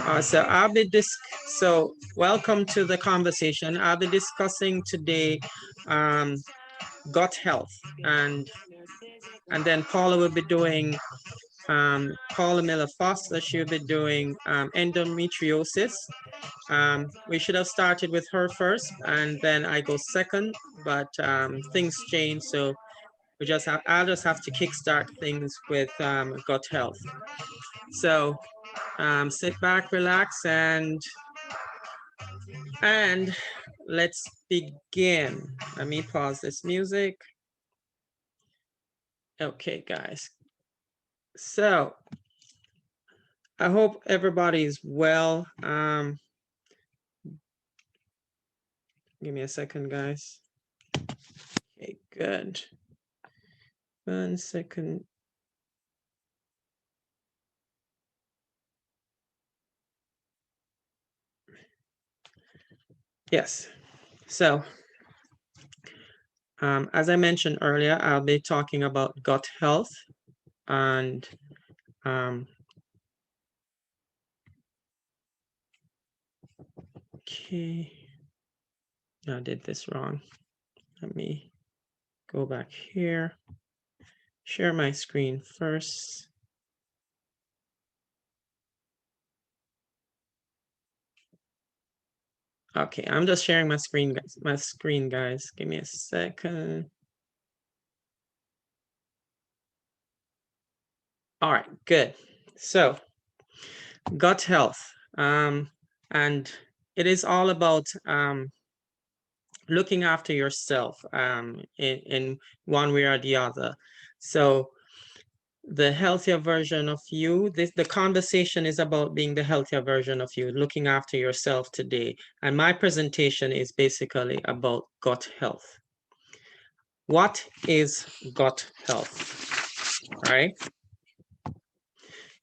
So welcome to the conversation. I'll be discussing today gut health, and then Paula will be doing Paula Miller Foster. She'll be doing endometriosis. We should have started with her first, and then I go second, but things change, so I'll just have to kickstart things with gut health. So sit back, relax, and let's begin. Let me pause this music. Okay, guys. So I hope everybody is well. Give me a second, guys. Okay, good. 1 second. Yes. So as I mentioned earlier, I'll be talking about gut health, and okay, I did this wrong. Let me go back here, share my screen first. Okay, I'm just sharing my screen, guys. Give me a second. All right, good. So gut health, and it is all about looking after yourself in one way or the other. So the healthier version of you, the conversation is about being the healthier version of you, looking after yourself today. And my presentation is basically about gut health. What is gut health? All right.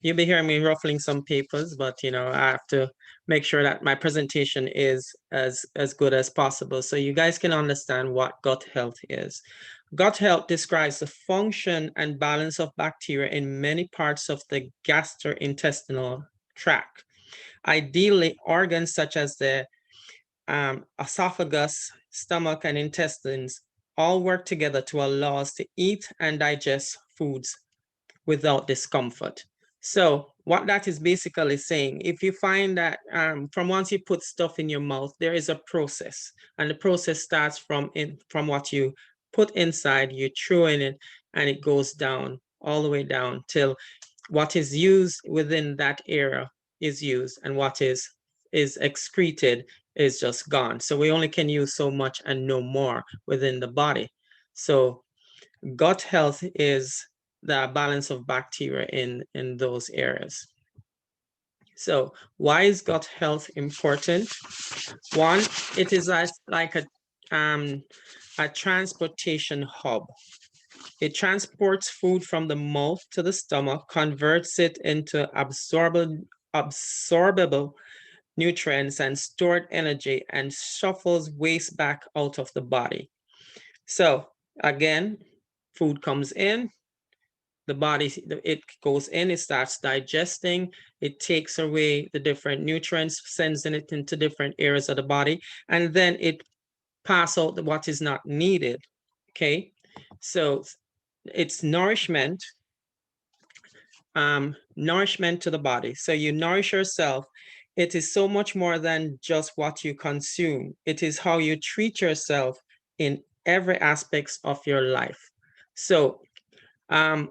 You'll be hearing me ruffling some papers, but I have to make sure that my presentation is as good as possible so you guys can understand what gut health is. Gut health describes the function and balance of bacteria in many parts of the gastrointestinal tract. Ideally, organs such as the esophagus, stomach, and intestines all work together to allow us to eat and digest foods without discomfort. So what that is basically saying, if you find that from once you put stuff in your mouth, there is a process, and the process starts from what you put inside, you chew in it, and it goes down all the way down till what is used within that area is used, and what is excreted is just gone. So we only can use so much and no more within the body. So gut health is the balance of bacteria in those areas. So why is gut health important? One, it is like a transportation hub. It transports food from the mouth to the stomach, converts it into absorbable nutrients and stored energy, and shuffles waste back out of the body. So again, food comes in, the body, it goes in, it starts digesting, it takes away the different nutrients, sends it into different areas of the body, and then it passes out what is not needed. Okay, so it's nourishment, nourishment to the body. So you nourish yourself. It is so much more than just what you consume. It is how you treat yourself in every aspect of your life. So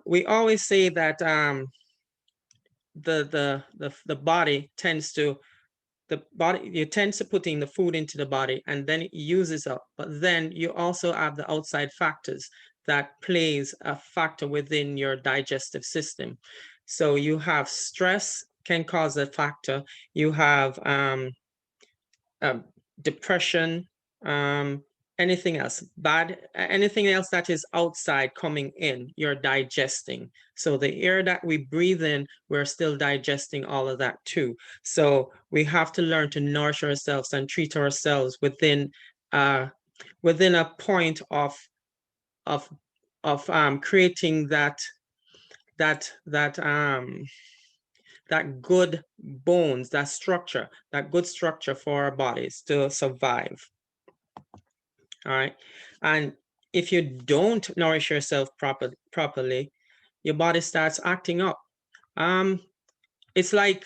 we always say that the body tends to you tend to putting the food into the body and then it uses up, but then you also have the outside factors that plays a factor within your digestive system. So you have stress can cause a factor. You have depression, anything else anything else that is outside coming in, you're digesting. So the air that we breathe in, we're still digesting all of that too. So we have to learn to nourish ourselves and treat ourselves within a point of creating that that good bones, that structure, that good structure for our bodies to survive. All right. And if you don't nourish yourself properly, your body starts acting up. It's like,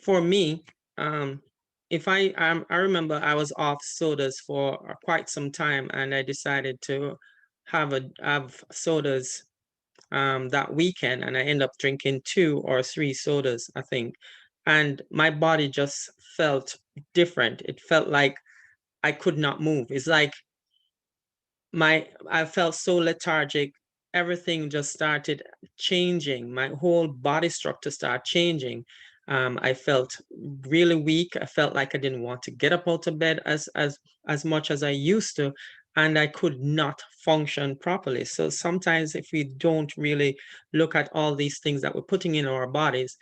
for me, if I remember I was off sodas for quite some time, and I decided to have sodas that weekend, and I end up drinking 2 or 3 sodas, I think, and my body just felt different. It felt like I could not move. It's like I felt so lethargic. Everything just started changing. My whole body structure started changing. I felt really weak. I felt like I didn't want to get up out of bed as much as I used to, and I could not function properly. So sometimes, if we don't really look at all these things that we're putting in our bodies,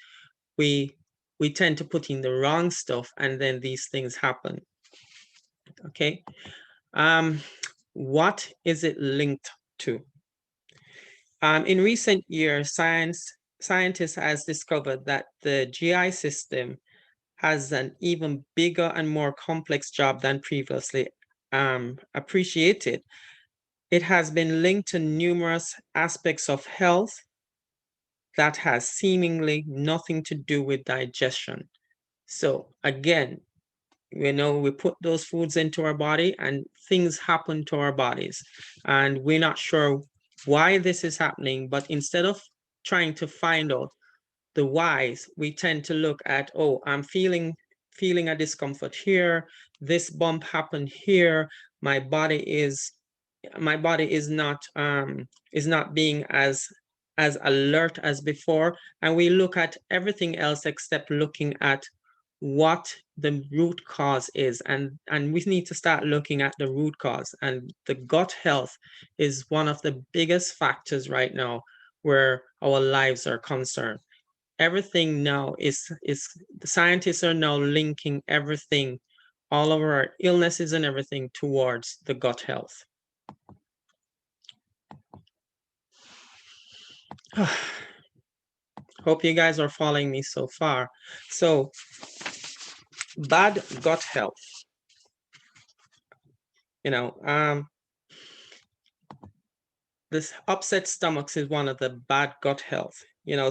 we we tend to put in the wrong stuff, and then these things happen. Okay. What is it linked to? In recent years, scientists has discovered that the GI system has an even bigger and more complex job than previously appreciated. It has been linked to numerous aspects of health that has seemingly nothing to do with digestion. So again, we put those foods into our body and things happen to our bodies, and we're not sure why this is happening. But instead of trying to find out the whys, we tend to look at, oh, I'm feeling a discomfort here, this bump happened here, my body is is not being as alert as before. And we look at everything else except looking at what the root cause is, and we need to start looking at the root cause. And the gut health is one of the biggest factors right now where our lives are concerned. Everything now is the scientists are now linking everything, all of our illnesses and everything, towards the gut health. Hope you guys are following me so far. So, bad gut health, you know, this upset stomachs is one of the bad gut health,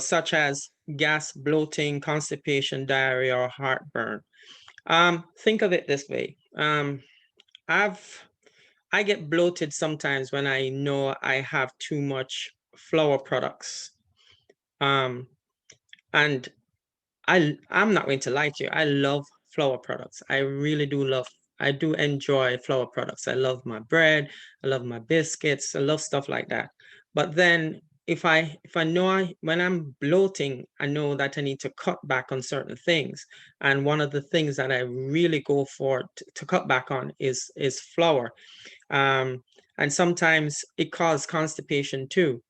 such as gas, bloating, constipation, diarrhea, or heartburn. Think of it this way. I get bloated sometimes when I know I have too much flour products. And I'm not going to lie to you. I love flour products. I really do love. I do enjoy flour products. I love my bread. I love my biscuits. I love stuff like that. But then if I know when I'm bloating, I know that I need to cut back on certain things. And one of the things that I really go for to cut back on is flour. And sometimes it causes constipation too.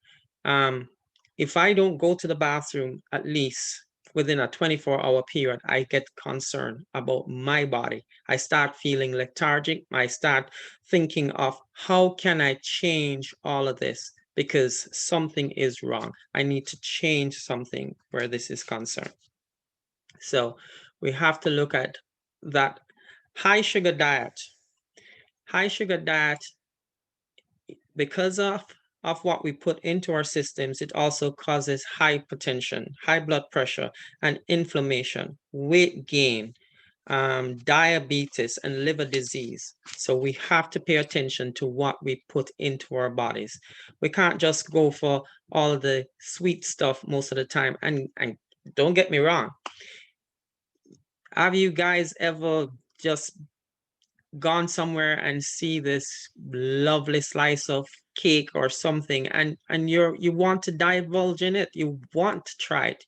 Um, if I don't go to the bathroom at least within a 24-hour period, I get concerned about my body. I start feeling lethargic. I start thinking of how can I change all of this, because something is wrong. I need to change something where this is concerned. So we have to look at that high sugar diet. High sugar diet, because of what we put into our systems, it also causes hypertension, high blood pressure, and inflammation, weight gain, diabetes, and liver disease. So we have to pay attention to what we put into our bodies. We can't just go for all the sweet stuff most of the time. And don't get me wrong, have you guys ever just gone somewhere and see this lovely slice of cake or something, and you want to divulge in it, you want to try it?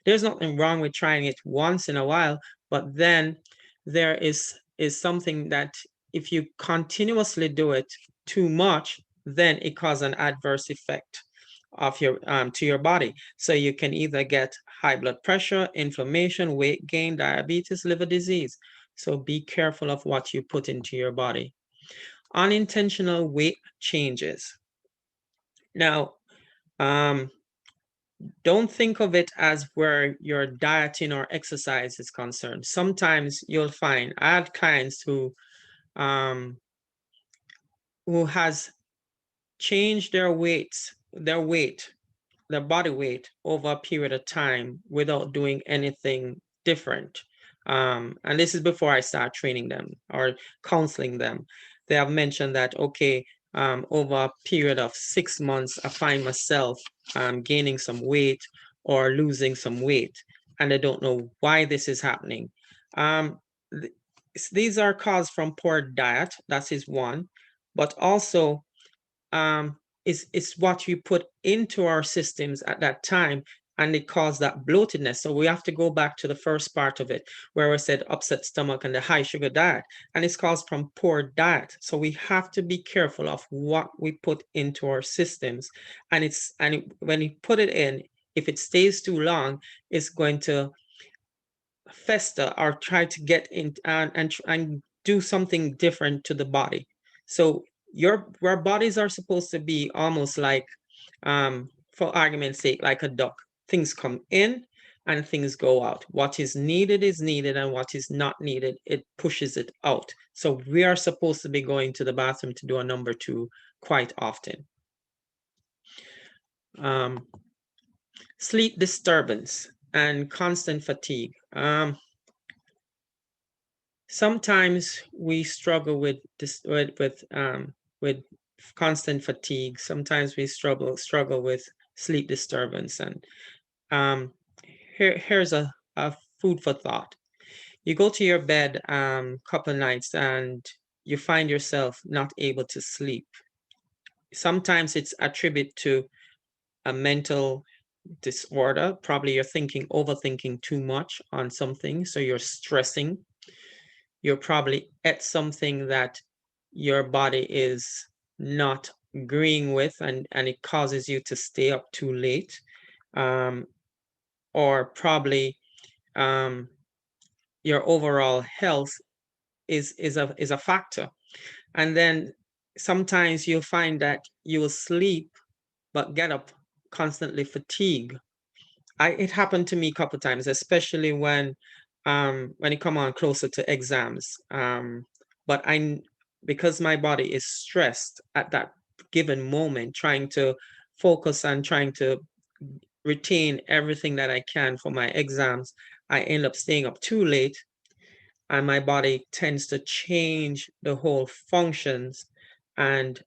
There's nothing wrong with trying it once in a while, but then there is something that if you continuously do it too much, then it causes an adverse effect of your to your body. So you can either get high blood pressure, inflammation, weight gain, diabetes, liver disease. So be careful of what you put into your body. Unintentional weight changes. Now, um, don't think of it as where your dieting or exercise is concerned. Sometimes you'll find, I have clients um, who has changed their body weight over a period of time without doing anything different. And this is before I start training them or counseling them. They have mentioned that, okay, over a period of 6 months, I find myself gaining some weight or losing some weight, and I don't know why this is happening. Th these are caused from poor diet, that is one, but also um, is what you put into our systems at that time, and it caused that bloatedness. So we have to go back to the first part of it, where I said upset stomach and the high sugar diet, and it's caused from poor diet. So we have to be careful of what we put into our systems, and when you put it in, if it stays too long, it's going to fester or try to get in and do something different to the body. So your bodies are supposed to be almost like, for argument's sake, like a duck. Things come in and things go out. What is needed, and what is not needed, it pushes it out. So we are supposed to be going to the bathroom to do a number two quite often. Sleep disturbance and constant fatigue. Sometimes we struggle with this with constant fatigue. Sometimes we struggle with sleep disturbance. And here's a food for thought. You go to your bed couple nights and you find yourself not able to sleep. Sometimes it's attributed to a mental disorder. Probably you're overthinking too much on something, so you're stressing. You're probably at something that your body is not agreeing with, and it causes you to stay up too late. um, or probably um, your overall health is a factor. And then sometimes you'll find that you will sleep but get up constantly fatigued. It happened to me a couple times, especially when it come on closer to exams. But because my body is stressed at that given moment, trying to focus and trying to retain everything that I can for my exams, I end up staying up too late, and my body tends to change the whole functions. And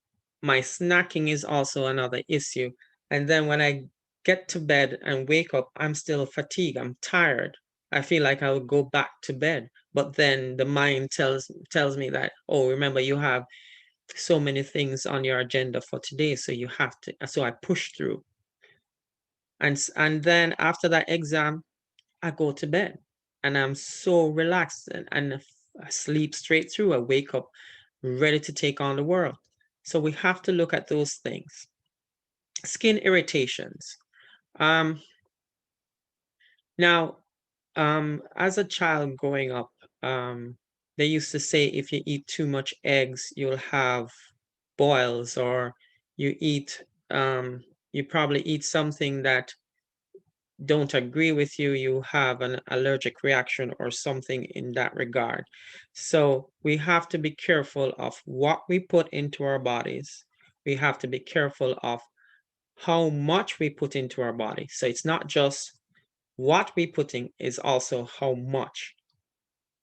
my snacking is also another issue. And then when I get to bed and wake up, I'm still fatigued, I'm tired. I feel like I would go back to bed, but then the mind tells me that, oh, remember, you have so many things on your agenda for today, so you have to. So I push through, and then after that exam, I go to bed, and I'm so relaxed, and I sleep straight through. I wake up ready to take on the world. So we have to look at those things. Skin irritations. Um, Now, as a child growing up, they used to say if you eat too much eggs, you'll have boils, or you eat, you probably eat something that don't agree with you, you have an allergic reaction or something in that regard. So we have to be careful of what we put into our bodies. We have to be careful of how much we put into our body. So it's not just what we putting, is also how much.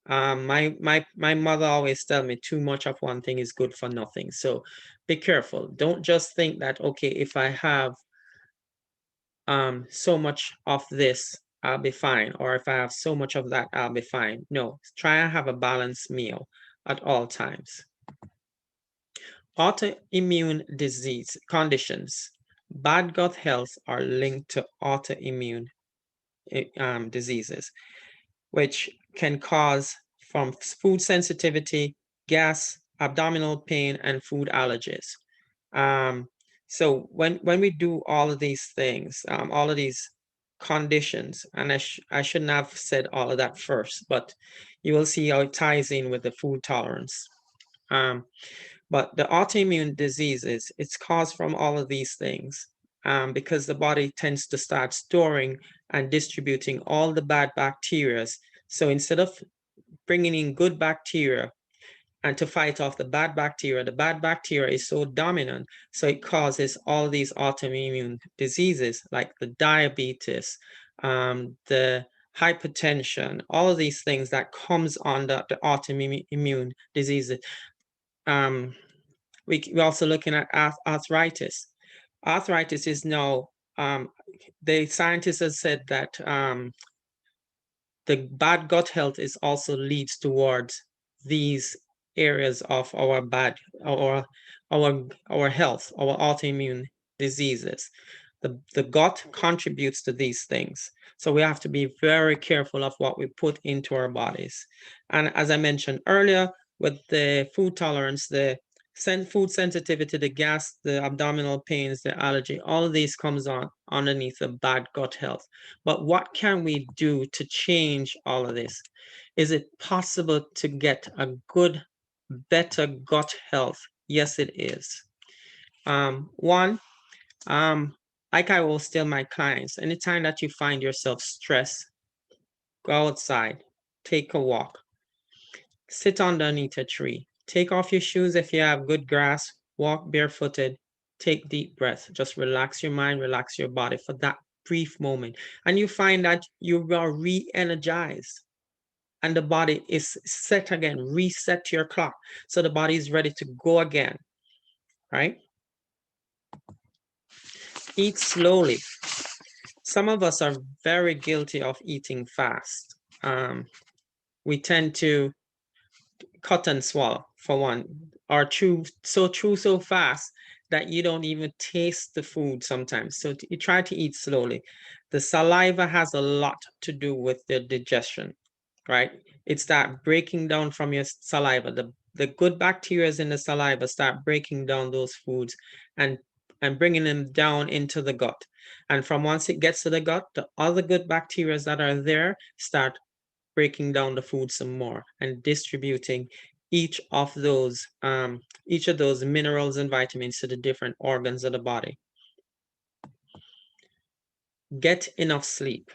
My mother always tell me too much of one thing is good for nothing. So be careful. Don't just think that, okay, if I have so much of this, I'll be fine, or if I have so much of that, I'll be fine. No, try and have a balanced meal at all times. Autoimmune disease conditions. Bad gut health are linked to autoimmune diseases, which can cause from food sensitivity, gas, abdominal pain, and food allergies. Um, so when we do all of these things, all of these conditions, and I shouldn't have said all of that first, but you will see how it ties in with the food tolerance. But the autoimmune diseases, it's caused from all of these things. because the body tends to start storing and distributing all the bad bacteria. So instead of bringing in good bacteria and to fight off the bad bacteria is so dominant, so it causes all these autoimmune diseases like the diabetes, the hypertension, all of these things that comes under the autoimmune diseases. We're also looking at arthritis. Arthritis is now, the scientists have said that the bad gut health is also leads towards these areas of our our health, our autoimmune diseases. The gut contributes to these things. So we have to be very careful of what we put into our bodies. And as I mentioned earlier, with the food tolerance, the food sensitivity, the gas, the abdominal pains, the allergy, all of these comes on underneath the bad gut health. But what can we do to change all of this? Is it possible to get a good, better gut health? Yes, it is. One, like I always tell my clients, anytime that you find yourself stressed, go outside, take a walk, sit underneath a tree, take off your shoes if you have good grass, walk barefooted, take deep breaths, just relax your mind, relax your body for that brief moment. And you find that you are re-energized and the body is set again, reset your clock. So the body is ready to go again, right? Eat slowly. Some of us are very guilty of eating fast. We tend to cut and swallow, for one, or chew so fast that you don't even taste the food sometimes. So you try to eat slowly. The saliva has a lot to do with the digestion, right? It start breaking down from your saliva. The good bacteria in the saliva start breaking down those foods and bringing them down into the gut. And from once it gets to the gut, the other good bacteria that are there start breaking down the food some more and distributing each of those minerals and vitamins to the different organs of the body. Get enough sleep.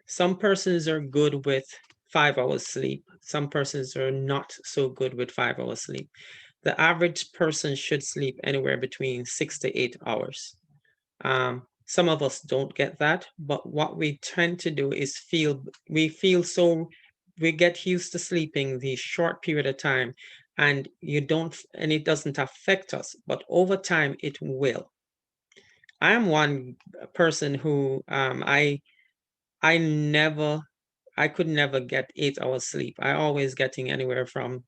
Some persons are good with 5 hours sleep. Some persons are not so good with 5 hours sleep. The average person should sleep anywhere between 6 to 8 hours. Some of us don't get that, but what we tend to do is we get used to sleeping the short period of time, and it doesn't affect us, but over time it will. I am one person who I could never get 8 hours sleep. I always getting anywhere from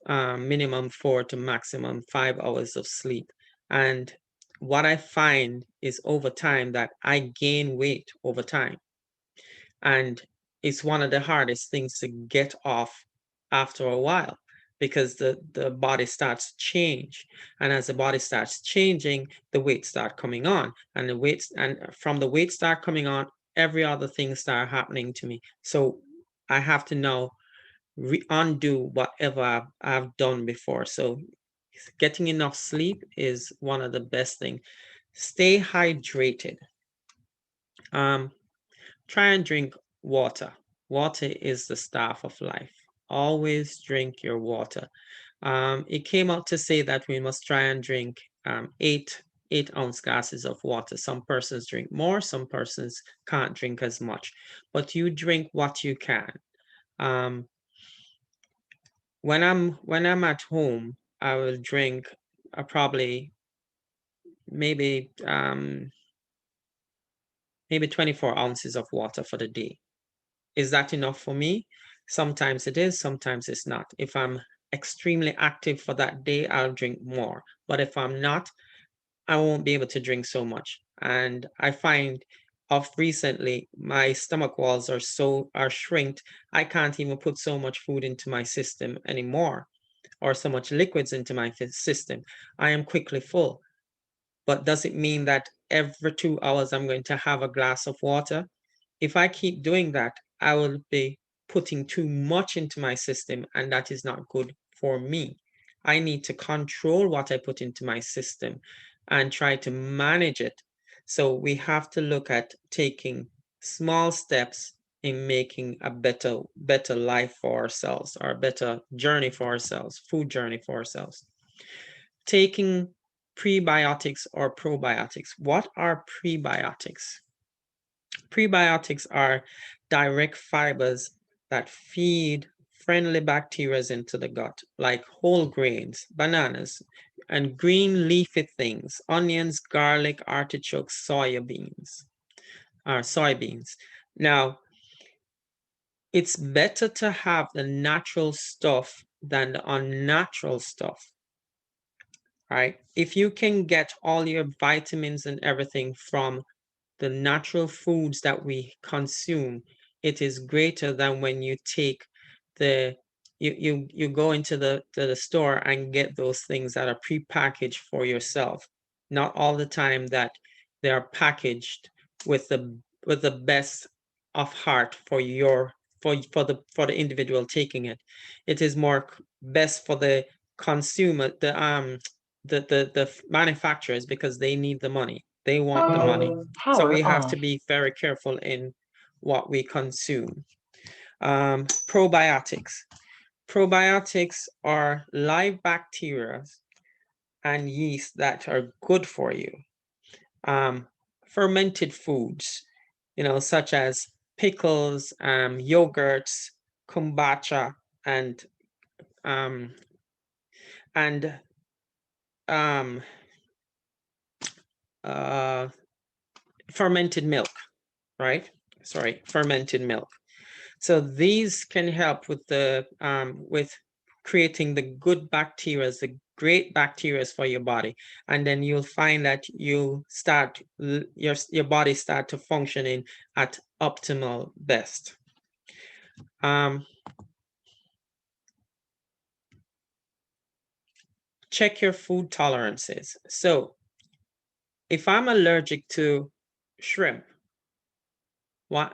minimum 4 to maximum 5 hours of sleep. And what I find is over time that I gain weight over time. And it's one of the hardest things to get off after a while because the body starts to change. And as the body starts changing, the weight start coming on. And from the weight start coming on, every other thing start happening to me. So I have to now undo whatever I've done before. So getting enough sleep is one of the best things. Stay hydrated. Try and drink water. Water is the staff of life. Always drink your water. It came out to say that we must try and drink 8-ounce glasses of water. Some persons drink more, some persons can't drink as much, but you drink what you can. When I'm at home, I will drink probably maybe 24 ounces of water for the day. Is that enough for me? Sometimes it is, sometimes it's not. If I'm extremely active for that day, I'll drink more. But if I'm not, I won't be able to drink so much. And I find of recently, my stomach walls are shrinked. I can't even put so much food into my system anymore, or so much liquids into my system. I am quickly full. But does it mean that every 2 hours I'm going to have a glass of water? If I keep doing that, I will be putting too much into my system, and that is not good for me. I need to control what I put into my system and try to manage it So we have to look at taking small steps in making a better life for ourselves, or a better journey for ourselves, food journey for ourselves. Taking prebiotics or probiotics. What are prebiotics? Prebiotics are direct fibers that feed friendly bacteria into the gut, like whole grains, bananas, and green leafy things, onions, garlic, artichokes, soybeans. Now, it's better to have the natural stuff than the unnatural stuff, right? If you can get all your vitamins and everything from the natural foods that we consume, it is greater than when you take the you go into the store and get those things that are prepackaged for yourself. Not all the time that they are packaged with the best of heart for your for the individual taking it. It is more best for the consumer, the manufacturers, because they need the money. They want the money. So we Power have to on. be very careful in what we consume. Probiotics. Probiotics are live bacteria and yeast that are good for you. Fermented foods, such as pickles, yogurts, kombucha, and um, and um, uh, fermented milk, right? Sorry, fermented milk. So these can help with creating the good bacteria, the great bacteria for your body, and then you'll find that your body start to functioning at optimal best. Check your food tolerances. So if I'm allergic to shrimp,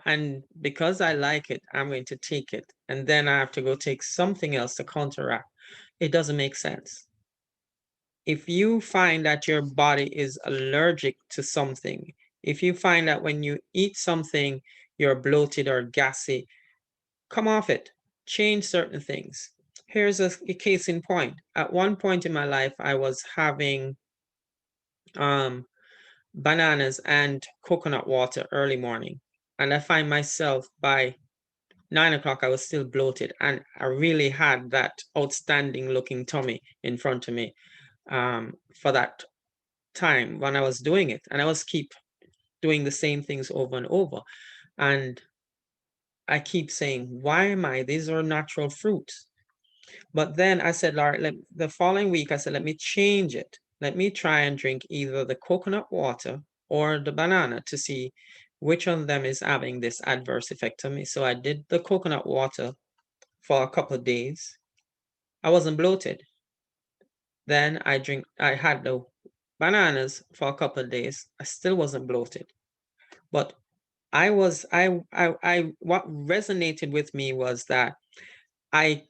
and because I like it, I'm going to take it, and then I have to go take something else to counteract. It doesn't make sense. If you find that your body is allergic to something, if you find that when you eat something, you're bloated or gassy, come off it. Change certain things. Here's a case in point. At one point in my life, I was having bananas and coconut water early morning. And I find myself by 9 o'clock, I was still bloated. And I really had that outstanding looking tummy in front of me for that time when I was doing it. And I was keep doing the same things over and over. And I keep saying, why am I? These are natural fruits. But then I said, Lord, the following week, I said, let me change it. Let me try and drink either the coconut water or the banana to see which of them is having this adverse effect on me. So I did the coconut water for a couple of days. I wasn't bloated. Then I had the bananas for a couple of days. I still wasn't bloated. But what resonated with me was that I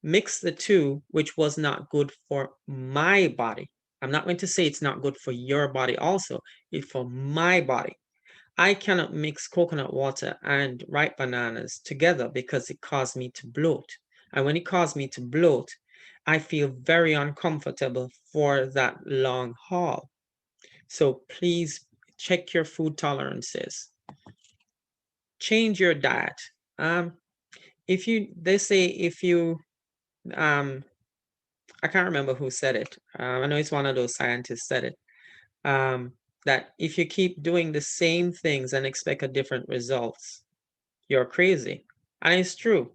mixed the two, which was not good for my body. I'm not going to say it's not good for your body also, it's for my body. I cannot mix coconut water and ripe bananas together because it caused me to bloat. And when it caused me to bloat, I feel very uncomfortable for that long haul. So please check your food tolerances. Change your diet. They say if you I can't remember who said it. I know it's one of those scientists said it. That if you keep doing the same things and expect a different results, you're crazy. And it's true.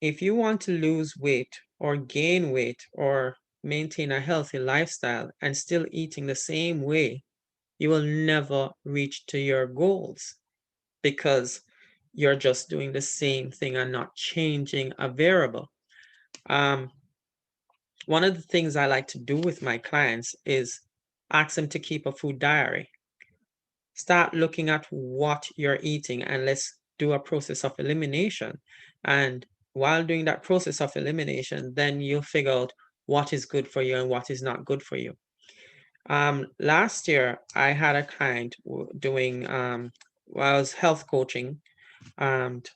If you want to lose weight or gain weight or maintain a healthy lifestyle and still eating the same way, you will never reach to your goals because you're just doing the same thing and not changing a variable. One of the things I like to do with my clients is ask them to keep a food diary. Start looking at what you're eating and let's do a process of elimination. And while doing that process of elimination, then you'll figure out what is good for you and what is not good for you. Last year, I had a client doing, well, I was health coaching. And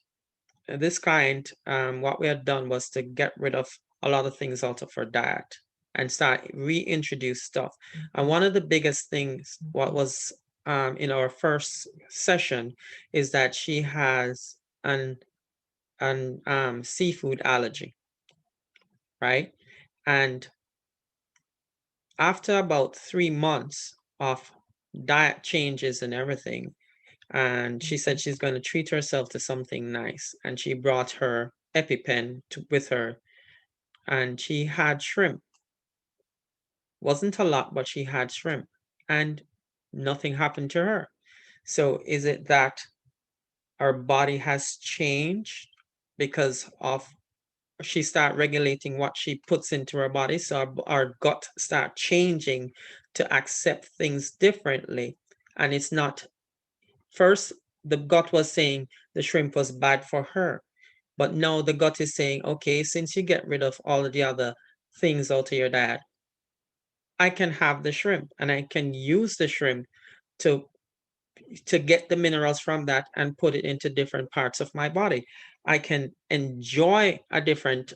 this client, what we had done was to get rid of a lot of things out of her diet and start reintroduce stuff. And one of the biggest things, what was in our first session, is that she has an seafood allergy, right? And after about 3 months of diet changes and everything, and she said she's going to treat herself to something nice. And she brought her EpiPen with her, and she had shrimp. Wasn't a lot, but she had shrimp, and nothing happened to her. So is it that our body has changed because of she start regulating what she puts into her body? So our gut start changing to accept things differently. And it's not, first the gut was saying the shrimp was bad for her, but now the gut is saying, okay, since you get rid of all of the other things out of your diet, I can have the shrimp and I can use the shrimp to get the minerals from that and put it into different parts of my body. I can enjoy a different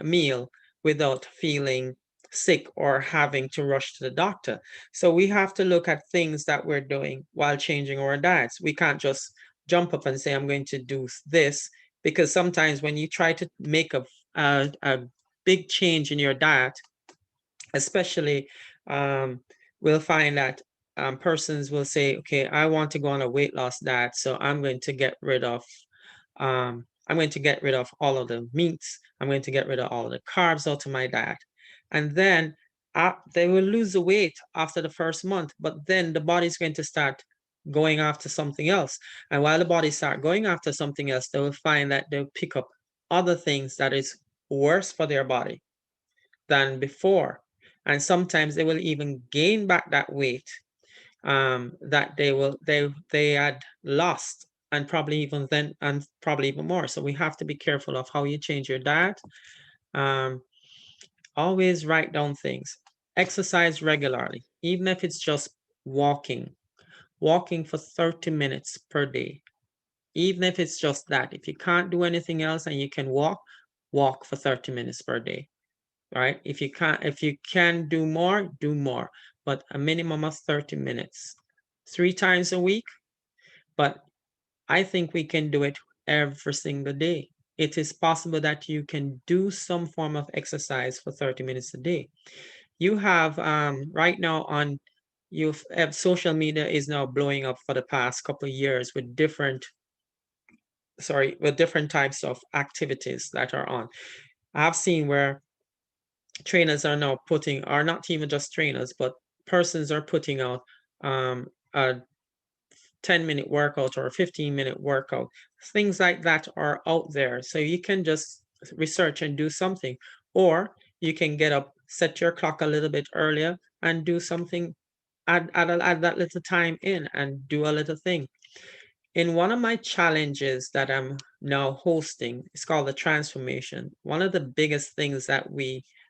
meal without feeling sick or having to rush to the doctor. So we have to look at things that we're doing while changing our diets. We can't just jump up and say, I'm going to do this, because sometimes when you try to make a big change in your diet, especially, we'll find that persons will say, okay, I want to go on a weight loss diet, so I'm going to get rid of all of the meats. I'm going to get rid of all of the carbs out of my diet. And then they will lose the weight after the first month, but then the body's going to start going after something else. And while the body start going after something else, they will find that they'll pick up other things that is worse for their body than before. And sometimes they will even gain back that weight that they had lost, and probably even more. So we have to be careful of how you change your diet. Um, Always write down things. Exercise regularly, even if it's just walking for 30 minutes per day. Even if it's just that, if you can't do anything else and you can walk for 30 minutes per day. Right? If you can do more, but a minimum of 30 minutes, 3 times a week. But I think we can do it every single day. It is possible that you can do some form of exercise for 30 minutes a day. You have right now on you've social media is now blowing up for the past couple of years with different types of activities that are on. I've seen where trainers are now are not even just trainers, but persons are putting out a 10-minute workout or a 15-minute workout. Things like that are out there. So you can just research and do something. Or you can get up, set your clock a little bit earlier and do something, add that little time in and do a little thing. In one of my challenges that I'm now hosting, it's called the transformation. One of the biggest things that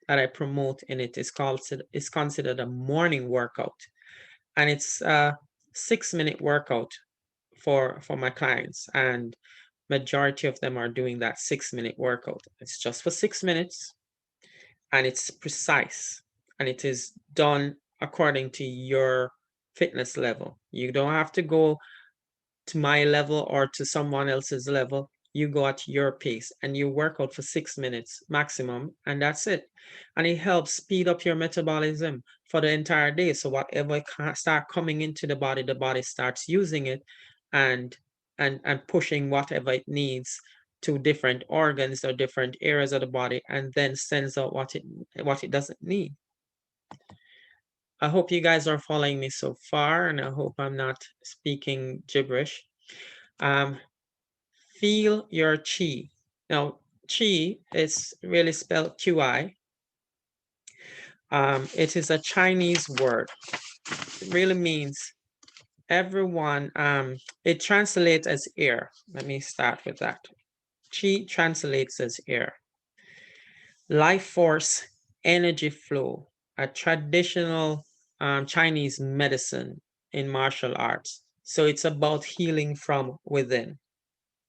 I promote in it is considered a morning workout. And it's a 6-minute workout for my clients. And majority of them are doing that 6-minute workout. It's just for 6 minutes, and it's precise, and it is done according to your fitness level. You don't have to go to my level or to someone else's level. You go at your pace and you work out for 6 minutes maximum, and that's it. And it helps speed up your metabolism for the entire day. So whatever start coming into the body starts using it and pushing whatever it needs to different organs or different areas of the body, and then sends out what it doesn't need. I hope you guys are following me so far, and I hope I'm not speaking gibberish. Feel your chi. Now, chi is really spelled QI. It is a Chinese word. It really means everyone. It translates as air. Let me start with that. Chi translates as air. Life force, energy flow, a traditional Chinese medicine in martial arts. So it's about healing from within,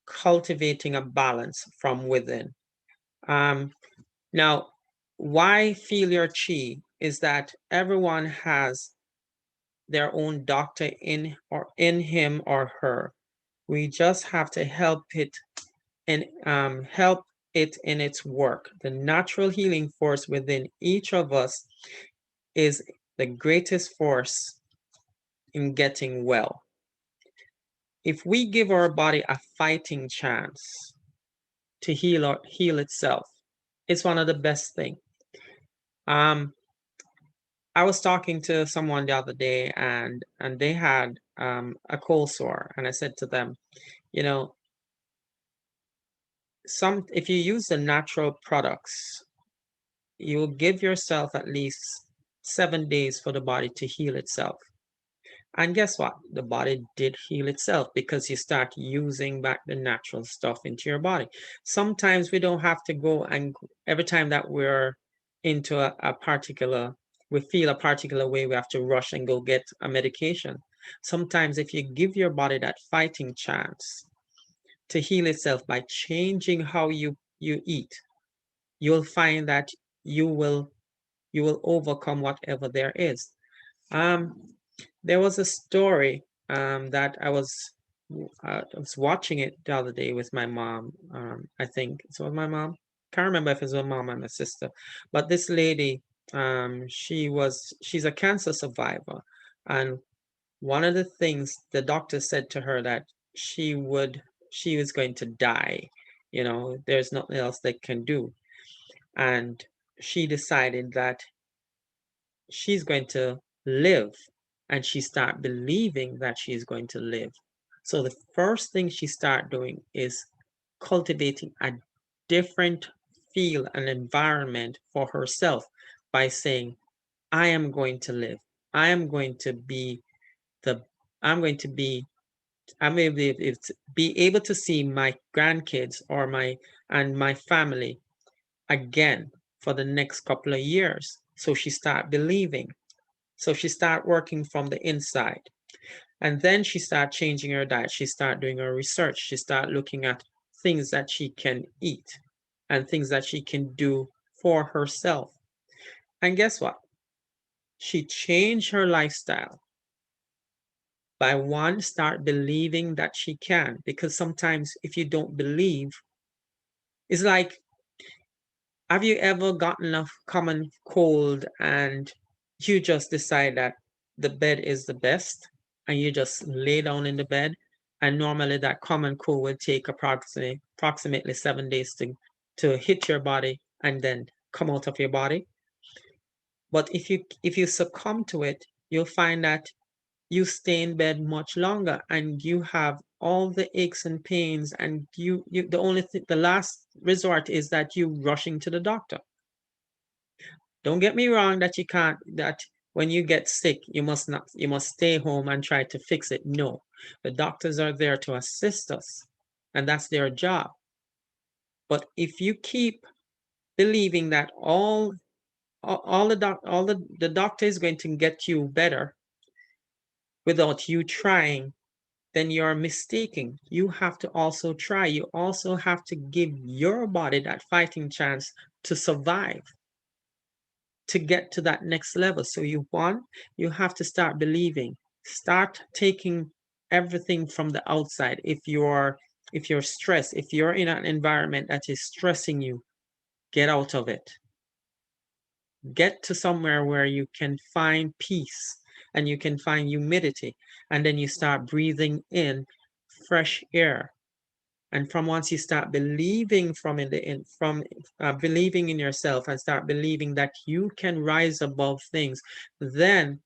cultivating a balance from within. Um, Now, why feel your chi is that everyone has their own doctor in him or her. We just have to help it and help it in its work. The natural healing force within each of us is the greatest force in getting well. If we give our body a fighting chance to heal itself, it's one of the best things. I was talking to someone the other day, and they had a cold sore, and I said to them, you know, if you use the natural products, you will give yourself at least 7 days for the body to heal itself. And guess what? The body did heal itself because you start using back the natural stuff into your body. Sometimes we don't have to go and every time that we're into a particular, we feel a particular way, we have to rush and go get a medication. Sometimes if you give your body that fighting chance to heal itself by changing how you eat, you'll find that you will you will overcome whatever there is. Um, there was a story that I was watching it the other day with my mom. I think it was my mom. Can't remember if it was my mom or my sister. But this lady, she's a cancer survivor, and one of the things the doctor said to her that she was going to die. You know, there's nothing else they can do, and she decided that she's going to live, and she start believing that she's going to live. So the first thing she start doing is cultivating a different feel and environment for herself by saying, I am going to live. I am going to be the I'm going to be I'm going to be able to see my grandkids or my family again for the next couple of years. So she start believing. So she start working from the inside. And then she start changing her diet. She start doing her research. She start looking at things that she can eat and things that she can do for herself. And guess what? She changed her lifestyle by one, start believing that she can. Because sometimes if you don't believe, it's like, have you ever gotten a common cold and you just decide that the bed is the best and you just lay down in the bed? And normally that common cold will take approximately 7 days to hit your body and then come out of your body. But if you succumb to it, you'll find that you stay in bed much longer and you have all the aches and pains, and the only thing, the last resort is that you rushing to the doctor. Don't get me wrong that you can't, that when you get sick, you must stay home and try to fix it. No, the doctors are there to assist us, and that's their job. But if you keep believing that the doctor is going to get you better without you trying, then you're mistaken. You have to also try. You also have to give your body that fighting chance to survive, to get to that next level. So you have to start believing. Start taking everything from the outside. If you're stressed, if you're in an environment that is stressing you, get out of it. Get to somewhere where you can find peace and you can find humidity, and then you start breathing in fresh air. And from once you start believing believing in yourself and start believing that you can rise above things, then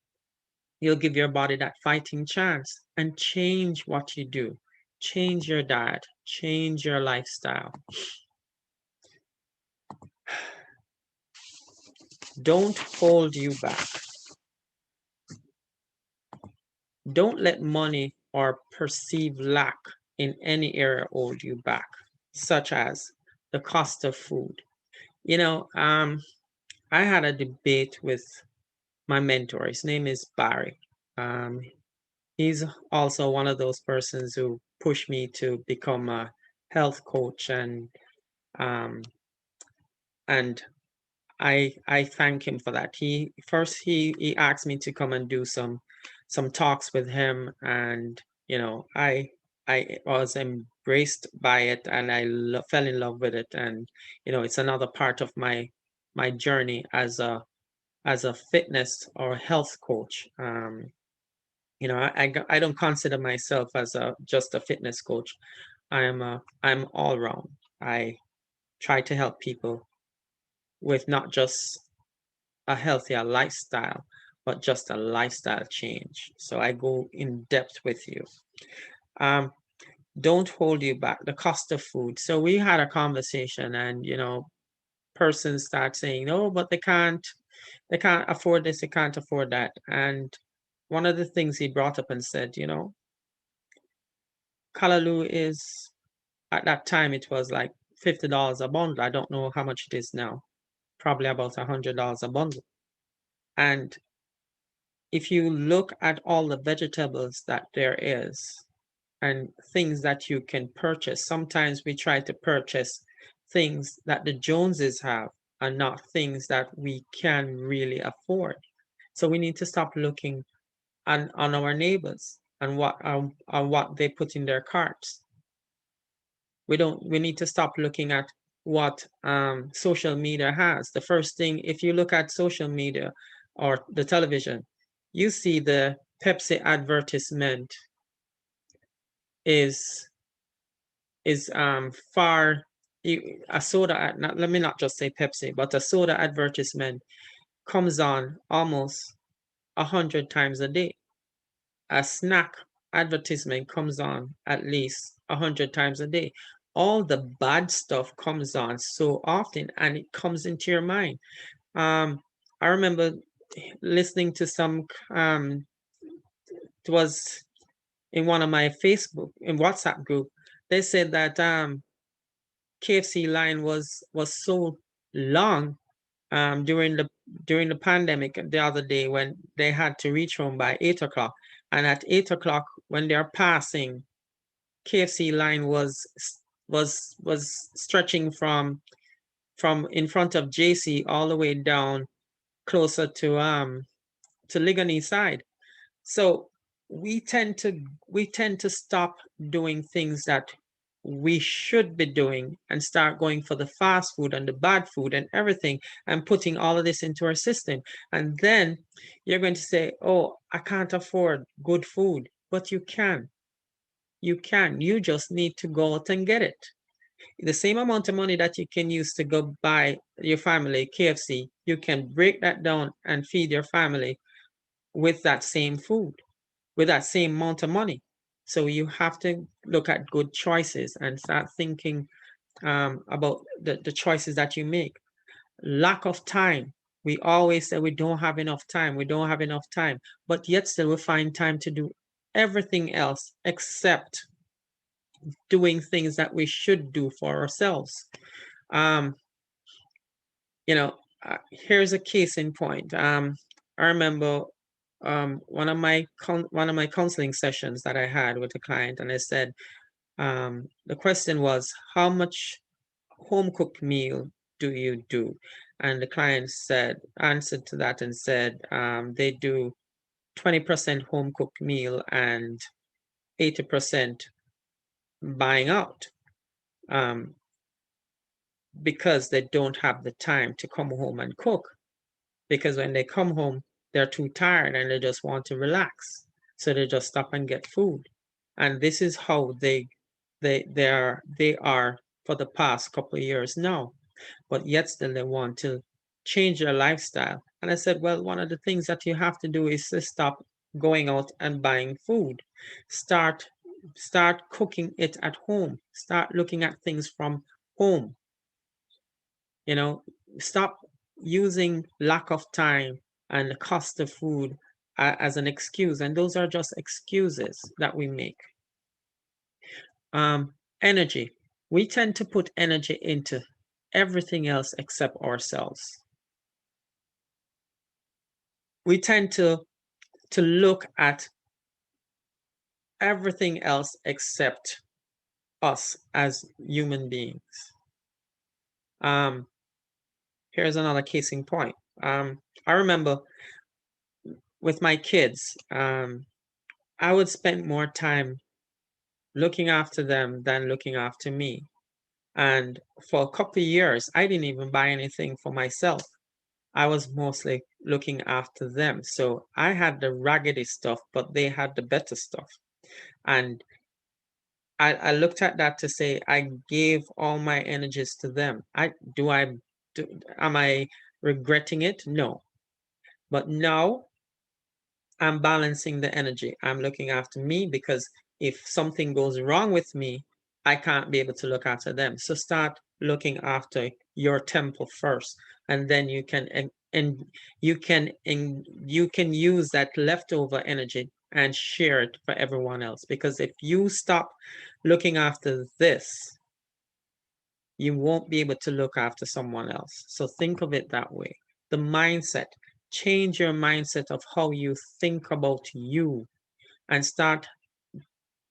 you'll give your body that fighting chance and change what you do, change your diet, change your lifestyle. Don't hold you back. Don't let money or perceived lack in any area hold you back, such as the cost of food. I had a debate with my mentor. His name is Barry. Um, he's also one of those persons who pushed me to become a health coach, um, and I thank him for that. He asked me to come and do some talks with him, and I was embraced by it, and fell in love with it, and it's another part of my journey as a fitness or health coach. I don't consider myself as a just a fitness coach. I'm all round. I try to help people with not just a healthier lifestyle, but just a lifestyle change. So I go in depth with you. Um, don't hold you back. The cost of food. So we had a conversation, and persons start saying, "No, but they can't afford this, they can't afford that." And one of the things he brought up and said, Callaloo is, at that time it was like $50 a bundle. I don't know how much it is now. Probably about $100 a bundle. And if you look at all the vegetables that there is and things that you can purchase, sometimes we try to purchase things that the Joneses have and not things that we can really afford. So we need to stop looking on our neighbors and what they put in their carts. We need to stop looking at what social media has. The first thing, if you look at social media or the television, you see the Pepsi advertisement is far a soda not, let me not just say Pepsi, but a soda advertisement comes on almost 100 times a day. A snack advertisement comes on at least 100 times a day. All the bad stuff comes on so often, and it comes into your mind. I remember listening to it was in one of my Facebook and WhatsApp group. They said that KFC line was so long during the pandemic the other day, when they had to reach home by 8 o'clock, and at 8 o'clock when they're passing, KFC line was stretching from in front of JC all the way down closer to Ligonier side. So we tend to stop doing things that we should be doing and start going for the fast food and the bad food and everything, and putting all of this into our system. And then you're going to say, "Oh, I can't afford good food." But you can. You can. You just need to go out and get it. The same amount of money that you can use to go buy your family KFC, you can break that down and feed your family with that same food, with that same amount of money. So you have to look at good choices and start thinking about the choices that you make. Lack of time. We always say we don't have enough time. We don't have enough time. But yet still we find time to do everything else except doing things that we should do for ourselves. Um, Here's a case in point. I remember one of my counseling sessions that I had with a client, and I said, the question was, how much home cooked meal do you do? And the client answered to that and said, they do 20% home cooked meal and 80% buying out, um, because they don't have the time to come home and cook. Because when they come home, they're too tired and they just want to relax. So they just stop and get food. And this is how they are for the past couple of years now. But yet still they want to change their lifestyle. And I said, well, one of the things that you have to do is to stop going out and buying food. Start start cooking it at home. Start looking at things from home. You know, stop using lack of time and the cost of food as an excuse. And those are just excuses that we make. Energy. We tend to put energy into everything else except ourselves. we tend to look at everything else except us as human beings. Um, Here's another case in point. I remember with my kids, I would spend more time looking after them than looking after me. And for a couple of years, I didn't even buy anything for myself. I was mostly looking after them. So I had the raggedy stuff, but they had the better stuff. And I looked at that to say I gave all my energies to them. Am I regretting it? No. But now I'm balancing the energy. I'm looking after me because if something goes wrong with me, I can't be able to look after them. So start looking after your temple first, and then you can you can use that leftover energy and share it for everyone else. Because if you stop looking after this, you won't be able to look after someone else. So think of it that way. The mindset, change your mindset of how you think about you and start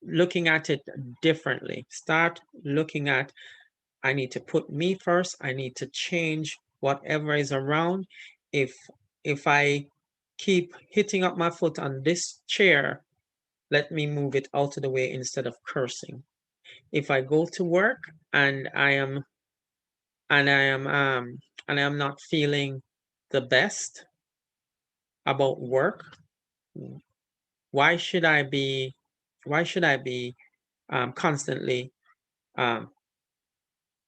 looking at it differently. Start looking at, I need to put me first. I need to change whatever is around. If I keep hitting up my foot on this chair, let me move it out of the way instead of cursing. If I go to work and I am not feeling the best about work, why should I be constantly um,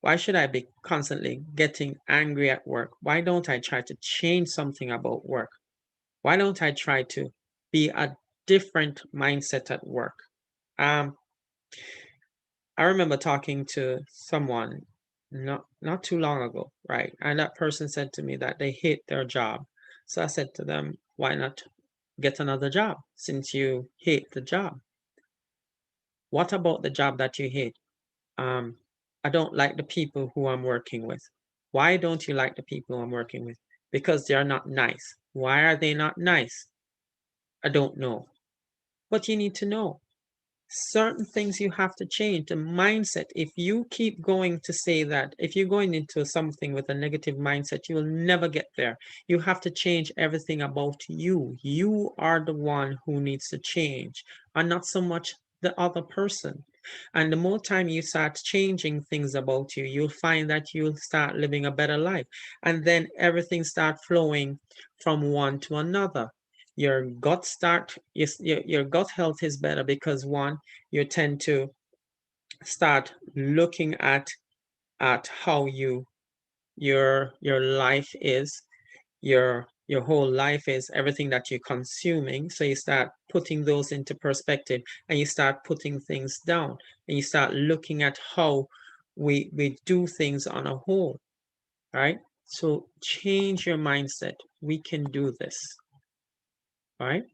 why should I be constantly getting angry at work? Why don't I try to change something about work? Why don't I try to be a different mindset at work? Um, I remember talking to someone not too long ago, right? And that person said to me that they hate their job. So I said to them, why not get another job since you hate the job? What about the job that you hate? Um, I don't like the people who I'm working with. Why don't you like the people I'm working with? Because they're not nice. Why are they not nice? I don't know. But you need to know. Certain things you have to change the mindset. If you keep going to say that, if you're going into something with a negative mindset, you will never get there. You have to change everything about you. You are the one who needs to change, and not so much the other person. And the more time you start changing things about you, you'll find that you'll start living a better life, and then everything start flowing from one to another. Your gut start your gut health is better because one, you tend to start looking at how your life is, your whole life is everything that you're consuming. So you start putting those into perspective, and you start putting things down, and you start looking at how we do things on a whole, right? So change your mindset. We can do this, right?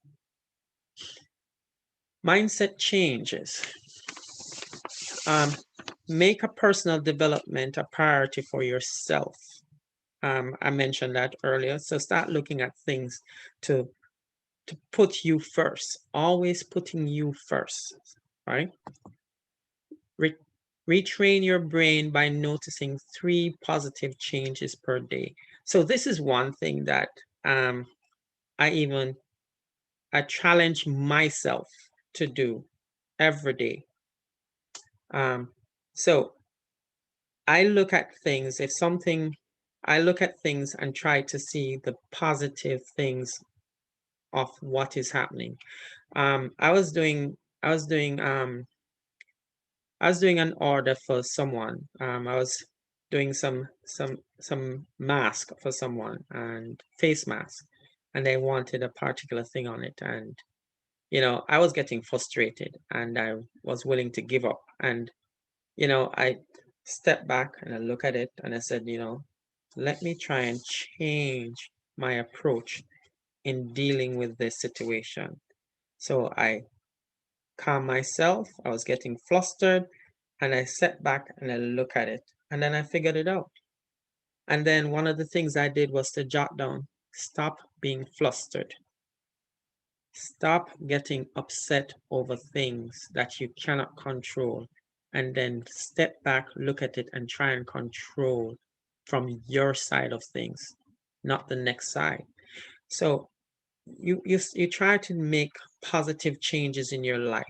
Mindset changes. Make a personal development a priority for yourself. I mentioned that earlier. So start looking at things to put you first. Always putting you first, right? Retrain your brain by noticing 3 positive changes per day. So this is one thing that I challenge myself to do every day. So I look at things, I look at things and try to see the positive things of what is happening. I was doing, I was doing, I was doing an order for someone. I was doing some mask for someone, and face mask, and they wanted a particular thing on it. And, I was getting frustrated, and I was willing to give up. And, I stepped back and I look at it and I said, let me try and change my approach in dealing with this situation. So I calm myself. I was getting flustered, and I sat back and I look at it, and then I figured it out. And then one of the things I did was to jot down Stop being flustered. Stop getting upset over things that you cannot control, and then step back, look at it, and try and control from your side of things, not the next side. So you try to make positive changes in your life.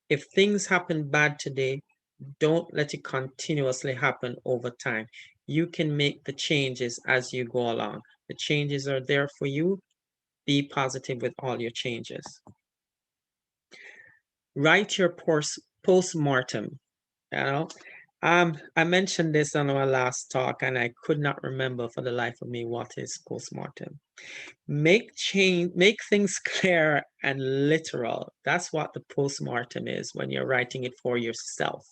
If things happen bad today, don't let it continuously happen over time. You can make the changes as you go along. The changes are there for you. Be positive with all your changes. Write your post-mortem. You know, I mentioned this on our last talk, and I could not remember for the life of me what is post-mortem. Make things clear and literal. That's what the post-mortem is when you're writing it for yourself.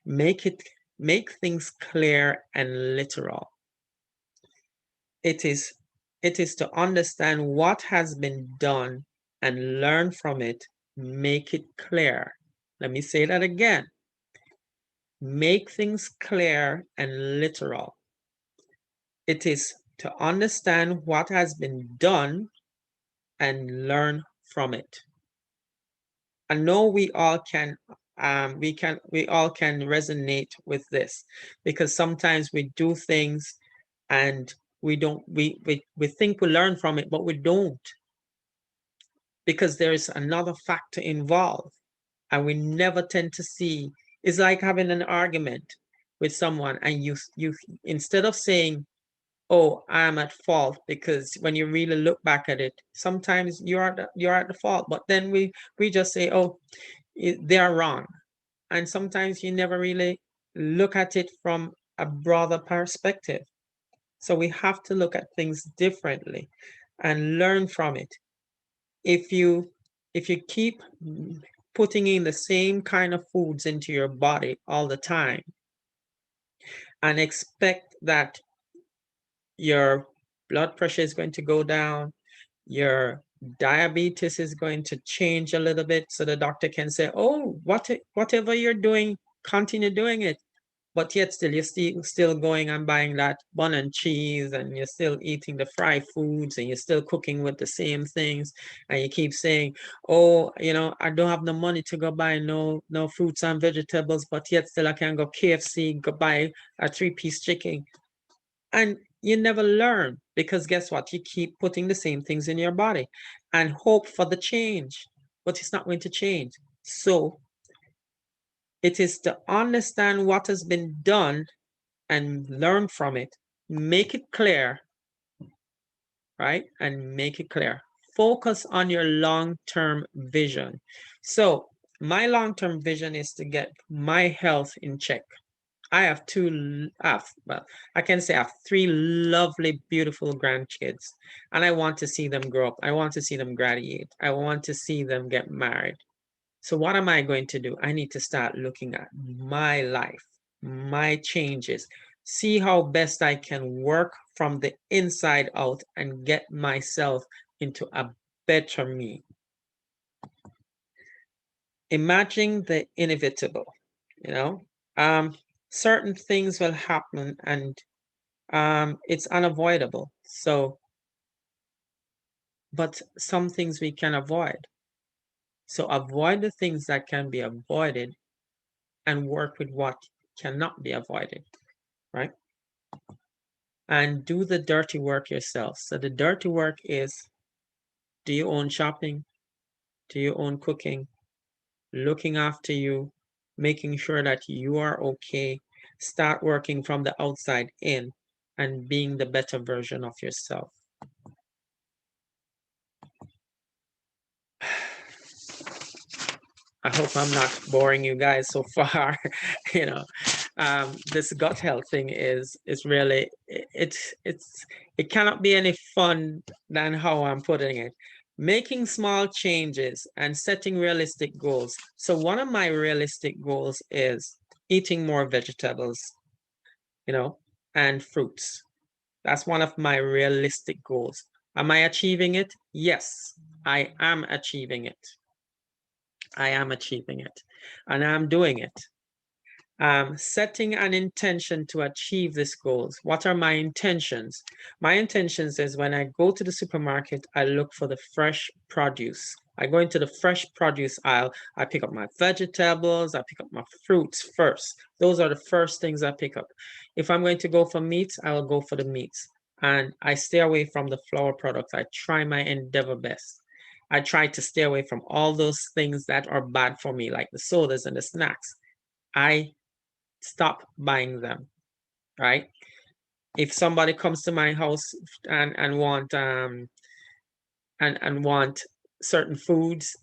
Make things clear and literal. It is to understand what has been done and learn from it. Make it clear. Let me say that again. Make things clear and literal. It is to understand what has been done and learn from it. I know we all can resonate with this, because sometimes we do things and we think we learn from it, but we don't, because there's another factor involved, and we never tend to see. It's like having an argument with someone, and you instead of saying, oh, I'm at fault, because when you really look back at it, sometimes you're at the fault, but then we just say, oh, they are wrong. And sometimes you never really look at it from a broader perspective. So we have to look at things differently and learn from it. If you keep putting in the same kind of foods into your body all the time and expect that your blood pressure is going to go down, your diabetes is going to change a little bit, so the doctor can say, oh, whatever you're doing, continue doing it. But yet still, you're still going and buying that bun and cheese, and you're still eating the fried foods, and you're still cooking with the same things, and you keep saying, oh, I don't have no money to go buy no fruits and vegetables, but yet still I can go KFC, go buy a 3-piece chicken. And you never learn, because guess what? You keep putting the same things in your body and hope for the change, but it's not going to change. So it is to understand what has been done and learn from it. Make it clear, right? And make it clear. Focus on your long-term vision. So my long-term vision is to get my health in check. I have I can say I have 3 lovely, beautiful grandkids, and I want to see them grow up. I want to see them graduate. I want to see them get married. So what am I going to do? I need to start looking at my life, my changes, see how best I can work from the inside out and get myself into a better me. Imagine the inevitable, certain things will happen, and it's unavoidable. So, but some things we can avoid. So avoid the things that can be avoided and work with what cannot be avoided, right? And do the dirty work yourself. So the dirty work is, do your own shopping, do your own cooking, looking after you, making sure that you are okay. Start working from the outside in and being the better version of yourself. I hope I'm not boring you guys so far. This gut health thing is really, it cannot be any fun than how I'm putting it. Making small changes and setting realistic goals. So one of my realistic goals is eating more vegetables, and fruits. That's one of my realistic goals. Am I achieving it? Yes, I am achieving it. I am achieving it, and I'm doing it. Setting an intention to achieve these goals. What are my intentions? My intentions is when I go to the supermarket, I look for the fresh produce. I go into the fresh produce aisle. I pick up my vegetables. I pick up my fruits first. Those are the first things I pick up. If I'm going to go for meats, I will go for the meats. And I stay away from the flour products. I try my endeavor best. I try to stay away from all those things that are bad for me, like the sodas and the snacks. I stop buying them, right? If somebody comes to my house and want want certain foods,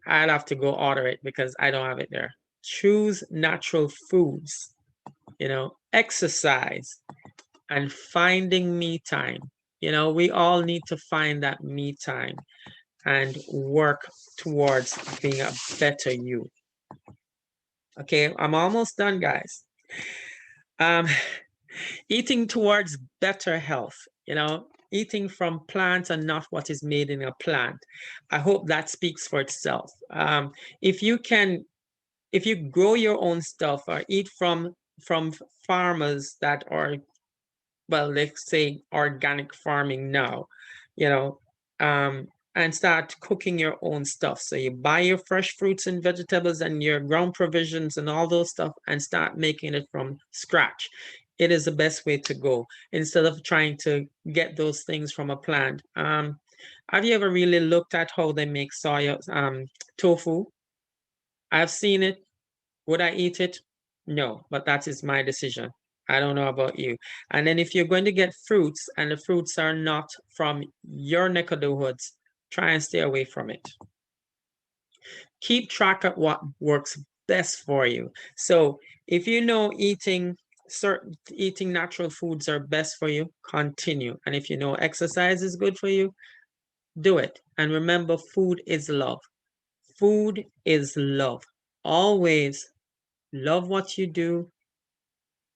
I'll have to go order it because I don't have it there. Choose natural foods, exercise and finding me time. We all need to find that me time and work towards being a better you. Okay, I'm almost done, guys. Eating towards better health, eating from plants and not what is made in a plant. I hope that speaks for itself. If you grow your own stuff or eat from farmers that are, well, let's say organic farming now, you know, um, and start cooking your own stuff. So you buy your fresh fruits and vegetables and your ground provisions and all those stuff and start making it from scratch. It is the best way to go instead of trying to get those things from a plant. Have you ever really looked at how they make soya tofu? I've seen it. Would I eat it? No, but that is my decision. I don't know about you. And then if you're going to get fruits and the fruits are not from your neck of the woods, try and stay away from it. Keep track of what works best for you. So if you know eating natural foods are best for you, continue. And if you know exercise is good for you, do it. And remember, food is love. Food is love. Always love what you do.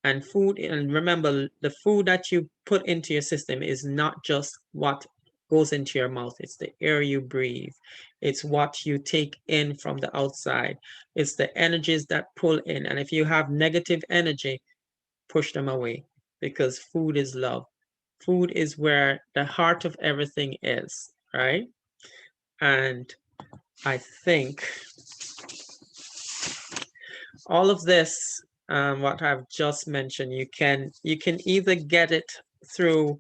And remember, the food that you put into your system is not just what goes into your mouth. It's the air you breathe. It's what you take in from the outside. It's the energies that pull in. And if you have negative energy, push them away, because food is love. Food is where the heart of everything is, right? And I think all of this, what I've just mentioned, you can either get it through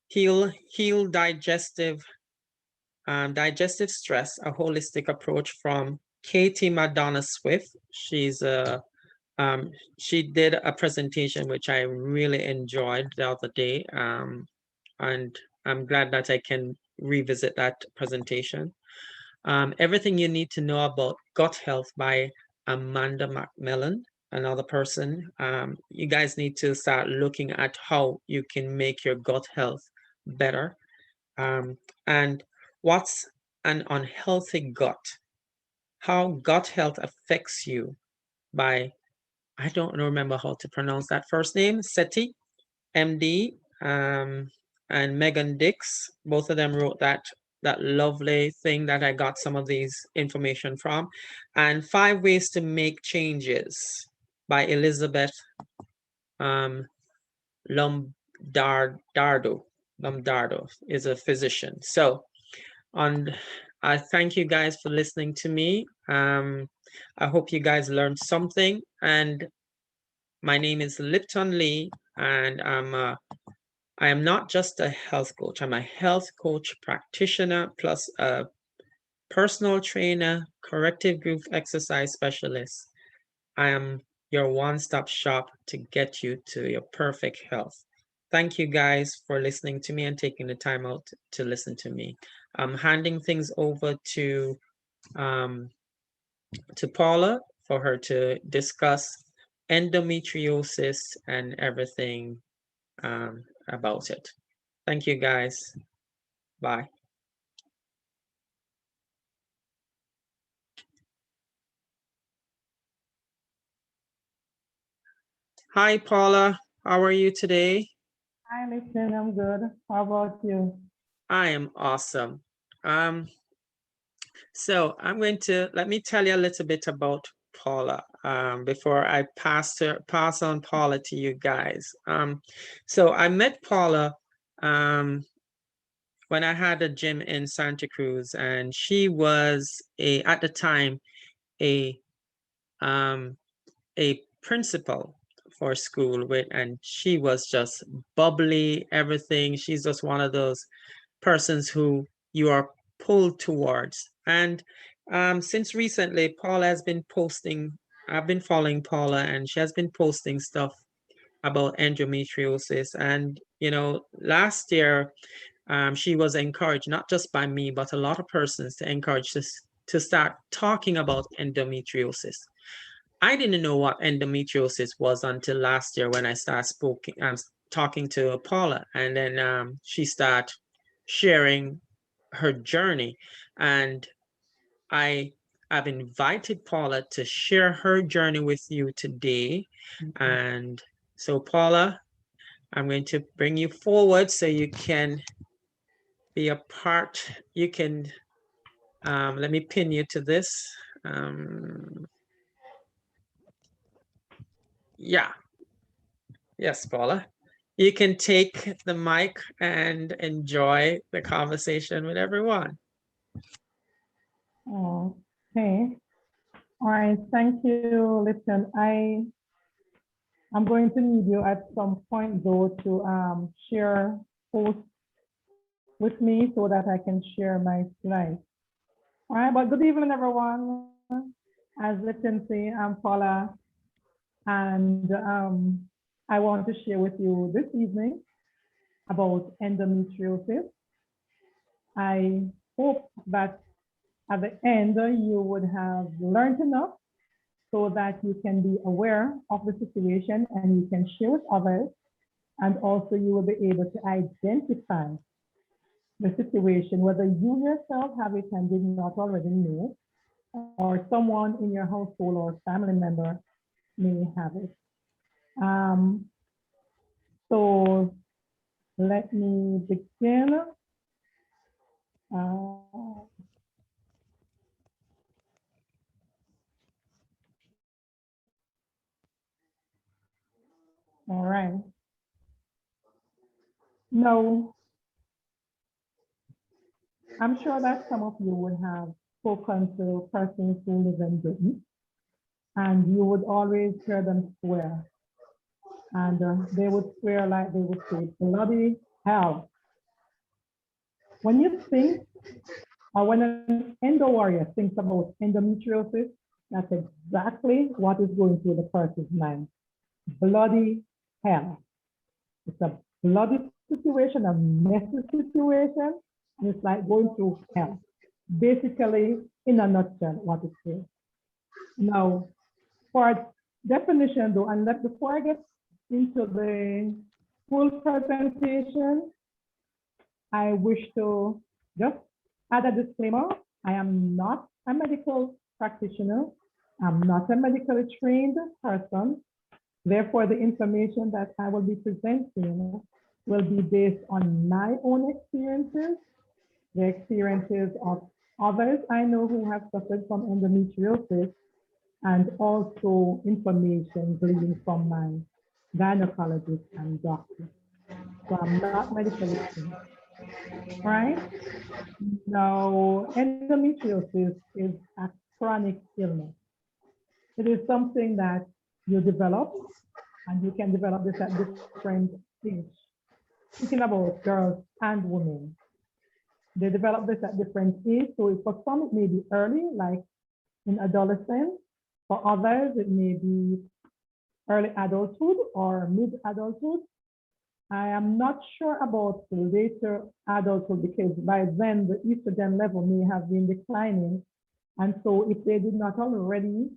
heal digestive stress, a holistic approach from Katie Madonna Swift. She did a presentation which I really enjoyed the other day, and I'm glad that I can revisit that presentation. Everything you need to know about gut health by Amanda McMillan, another person. You guys need to start looking at how you can make your gut health better. And what's an unhealthy gut? How gut health affects you by, I don't remember how to pronounce that first name, Seti, MD, and Megan Dix. Both of them wrote that lovely thing that I got some of these information from. And 5 Ways to Make Changes by Elizabeth Lombardo is a physician. So I thank you guys for listening to me. I hope you guys learned something. And my name is Lipton Lee, and I am not just a health coach. I'm a health coach practitioner plus a personal trainer, corrective group exercise specialist. I am your one-stop shop to get you to your perfect health. Thank you guys for listening to me and taking the time out to listen to me. I'm handing things over to Paula for her to discuss endometriosis and everything about it. Thank you guys. Bye. Hi, Paula. How are you today? Hi, listen, I'm good. How about you? I am awesome. So let me tell you a little bit about Paula before I pass on Paula to you guys. So I met Paula when I had a gym in Santa Cruz, and she was at the time a principal for school and she was just bubbly, everything. She's just one of those persons who you are pulled towards. And since recently, Paula has been posting, I've been following Paula, and she has been posting stuff about endometriosis. And, last year, she was encouraged, not just by me, but a lot of persons to encourage us to start talking about endometriosis. I didn't know what endometriosis was until last year when I started talking to Paula, and then she started sharing her journey. And I've invited Paula to share her journey with you today. And so, Paula, I'm going to bring you forward so you can be a part. You can, let me pin you to this. Yeah. Yes, Paula. You can take the mic and enjoy the conversation with everyone. Okay. All right. Thank you. Listen, I'm going to need you at some point though to share post with me so that I can share my slides. All right. But good evening, everyone. As Lipton say, I'm Paula, and I want to share with you this evening about endometriosis. I hope that at the end you would have learned enough so that you can be aware of the situation and you can share with others, and also you will be able to identify the situation, whether you yourself have it and did not already know, or someone in your household or family member may have it. So let me begin. All right. Now, I'm sure that some of you would have spoken to persons who live in Britain, and you would always hear them swear. And they would swear like they would say, bloody hell. When you think, or when an endo warrior thinks about endometriosis, that's exactly what is going through the person's mind. Bloody hell. It's a bloody situation, a messy situation, and it's like going through hell. Basically, in a nutshell, what it is. Now, for definition though, and before I get into the full presentation, I wish to just add a disclaimer. I am not a medical practitioner. I'm not a medically trained person. Therefore, the information that I will be presenting will be based on my own experiences, the experiences of others I know who have suffered from endometriosis, and also information gleaned from my gynecologist and doctor. So I'm not medically trained. Right? Now, endometriosis is a chronic illness. It is something that you develop, and you can develop this at different stages. Speaking about girls and women, they develop this at different ages. So for some, it may be early, like in adolescence. For others, it may be early adulthood or mid-adulthood. I am not sure about the later adulthood because by then the estrogen level may have been declining. And so if they did not already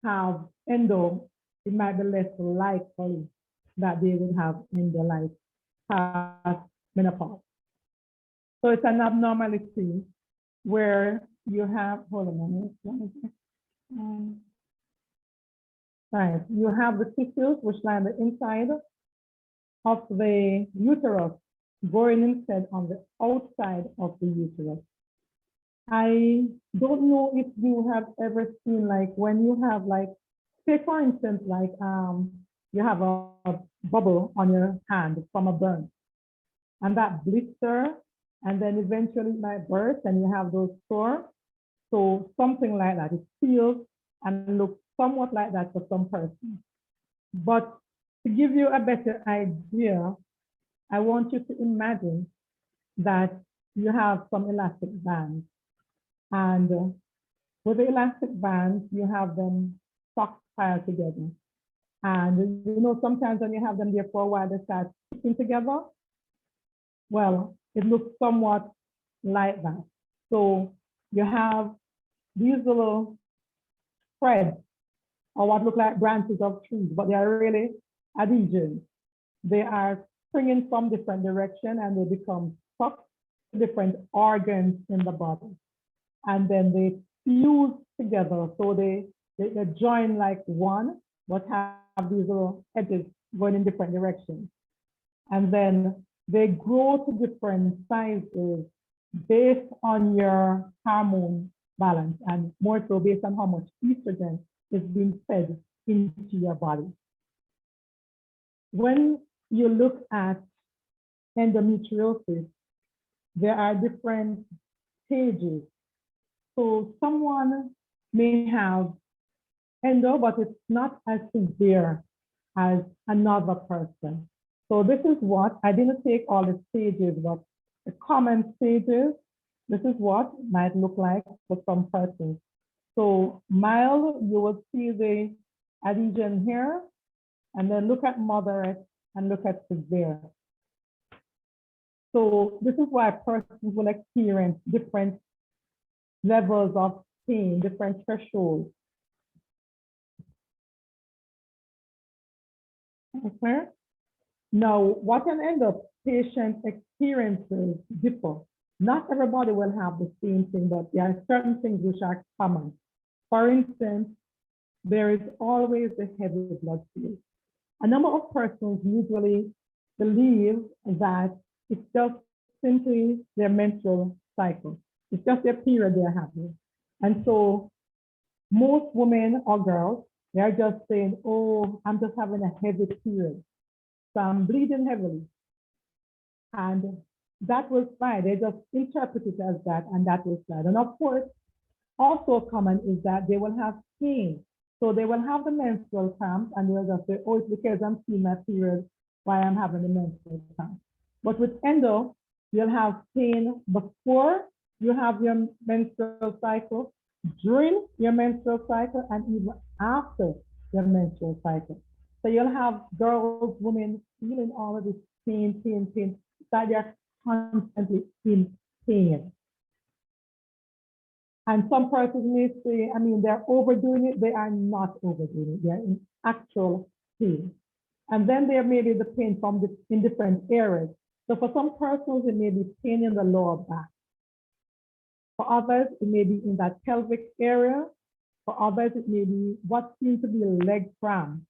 have endo, it might be less likely that they would have endo like past menopause. So it's an abnormality where you have, hold on a minute. Right, you have the tissues which lie on the inside of the uterus, growing instead on the outside of the uterus. I don't know if you have ever seen like when you have like, say for instance, like you have a bubble on your hand from a burn and that blister and then eventually it might burst and you have those sores. So something like that. It feels and looks somewhat like that for some persons. But to give you a better idea, I want you to imagine that you have some elastic bands. And with the elastic bands, you have them sock piled together. And you know, sometimes when you have them there for a while, they start sticking together. Well, it looks somewhat like that. So you have these little threads or what look like branches of trees, but they are really adhesions. They are springing from different direction and they become stuck to different organs in the body. And then they fuse together. So they join like one, but have these little edges going in different directions. And then they grow to different sizes based on your hormone balance and more so based on how much estrogen is being fed into your body. When you look at endometriosis, there are different stages. So someone may have endo, but it's not as severe as another person. So this is what, I didn't take all the stages, but the common stages, this is what might look like for some persons. So mild, you will see the adhesion here, and then look at moderate and look at severe. So this is why persons will experience different levels of pain, different thresholds. Okay. Now, what an endo patient experiences differ. Not everybody will have the same thing, but there are certain things which are common. For instance, there is always a heavy blood flow. A number of persons usually believe that it's just simply their menstrual cycle. It's just their period they're having. And so most women or girls, they're just saying, oh, I'm just having a heavy period. So I'm bleeding heavily. And that will slide. They just interpret it as that, and that will slide. And of course, also common is that they will have pain. So they will have the menstrual cramps and they'll just say, oh, it's because I'm seeing my period why I'm having the menstrual cramps. But with endo, you'll have pain before you have your menstrual cycle, during your menstrual cycle, and even after your menstrual cycle. So you'll have girls, women feeling all of this pain, that they're constantly in pain. And some persons may say, I mean, they're overdoing it. They are not overdoing it. They're in actual pain. And then there may be the pain from in different areas. So for some persons, it may be pain in the lower back. For others, it may be in that pelvic area. For others, it may be what seems to be leg cramp,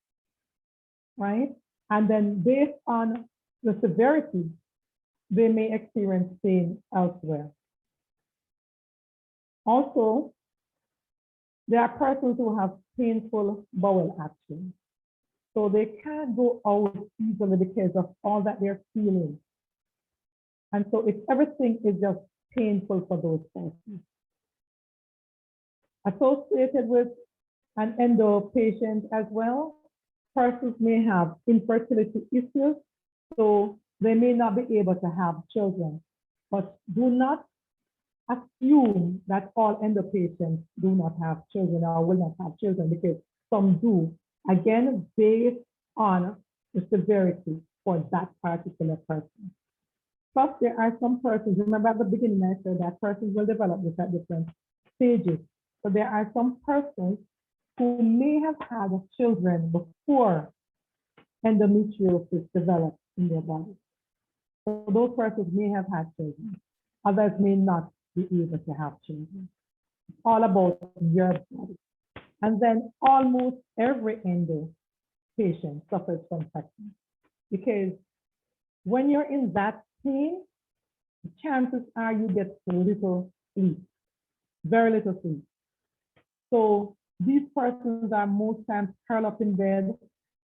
right? And then based on the severity, they may experience pain elsewhere. Also, there are persons who have painful bowel action. So they can't go out easily because of all that they're feeling. And so if everything is just painful for those persons. Associated with an endo patient as well, persons may have infertility issues, so they may not be able to have children. But do not assume that all endo patients do not have children or will not have children, because some do, again, based on the severity for that particular person. Plus, there are some persons, remember at the beginning I said that persons will develop this at different stages. So there are some persons who may have had children before endometriosis developed in their body. So those persons may have had children. Others may not be able to have children. It's all about your body. And then almost every endo patient suffers from pregnancy, because when you're in that pain, chances are you get little sleep. very little sleep. So these persons are most times curled up in bed.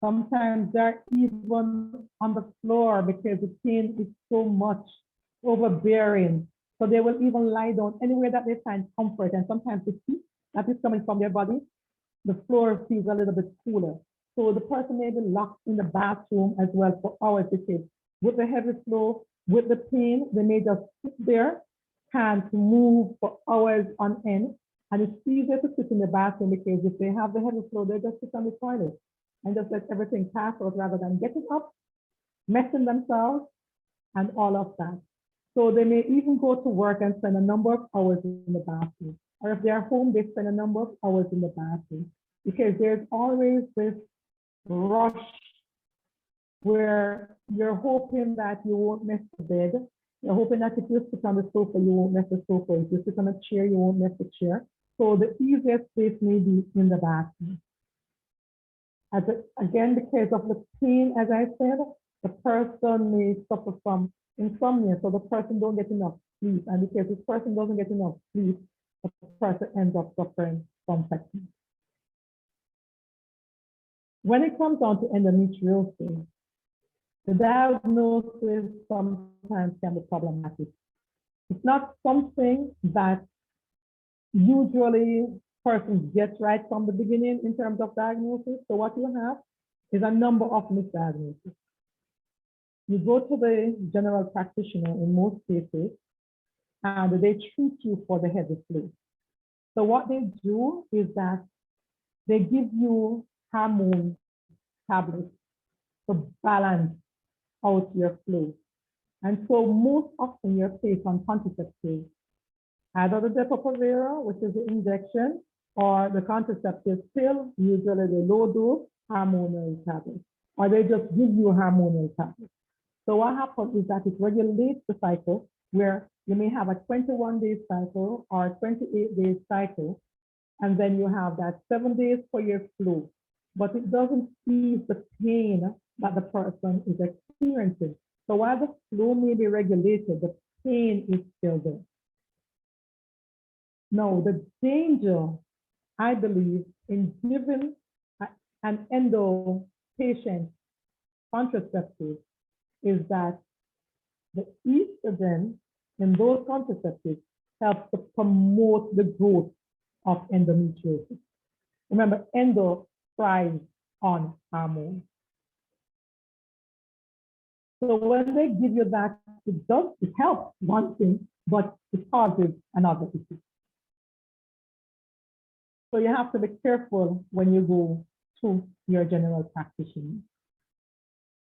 Sometimes they're even on the floor because the pain is so much overbearing. So they will even lie down anywhere that they find comfort. And sometimes the heat that is coming from their body, the floor feels a little bit cooler. So the person may be locked in the bathroom as well for hours because with the heavy flow, with the pain, they may just sit there, can't move for hours on end. And it's easier to sit in the bathroom because if they have the heavy flow, they just sit on the toilet and just let everything pass out rather than getting up, messing themselves, and all of that. So they may even go to work and spend a number of hours in the bathroom. Or if they are home, they spend a number of hours in the bathroom because there's always this rush where you're hoping that you won't mess the bed. You're hoping that if you sit on the sofa, you won't mess the sofa. If you sit on a chair, you won't mess the chair. So the easiest place may be in the bathroom. Again, because of the pain, as I said, the person may suffer from insomnia, so the person don't get enough sleep. And because this person doesn't get enough sleep, the person ends up suffering from fatigue. When it comes down to endometriosis, the diagnosis sometimes can be problematic. It's not something that usually persons get right from the beginning in terms of diagnosis. So what you have is a number of misdiagnoses. You go to the general practitioner in most cases, and they treat you for the heavy flu. So what they do is that they give you hormone tablets to balance out your flow. And so most often you're placed on contraceptives, either the Depo-Provera, which is the injection, or the contraceptive pill, usually the low dose hormonal tablets, or they just give you hormonal tablets. So what happens is that it regulates the cycle where you may have a 21-day cycle or a 28-day cycle, and then you have that 7 days for your flow, but it doesn't ease the pain that the person is experiencing. So while the flow may be regulated, the pain is still there. Now, the danger, I believe, in giving an endo patient contraceptive is that the estrogen in those contraceptives helps to promote the growth of endometriosis. Remember, endo thrives on hormones. So when they give you that, it helps one thing, but it causes another issue. So you have to be careful when you go to your general practitioner.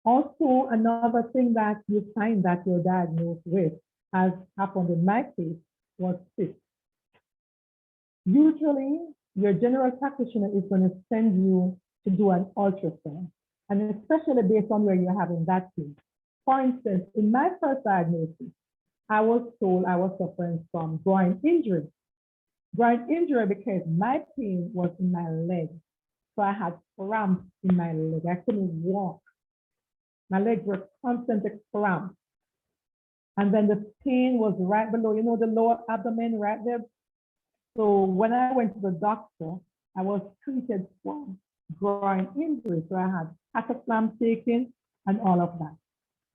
Also, another thing that you find that you're diagnosed with, as happened in my case, was cysts. Usually, your general practitioner is going to send you to do an ultrasound, and especially based on where you're having that pain. For instance, in my first diagnosis, I was told I was suffering from groin injury. Groin injury because my pain was in my leg. So I had cramps in my leg. I couldn't walk. My legs were constantly cramped. And then the pain was right below, you know, the lower abdomen right there. So when I went to the doctor, I was treated for groin injury. So I had cataplasm taken and all of that.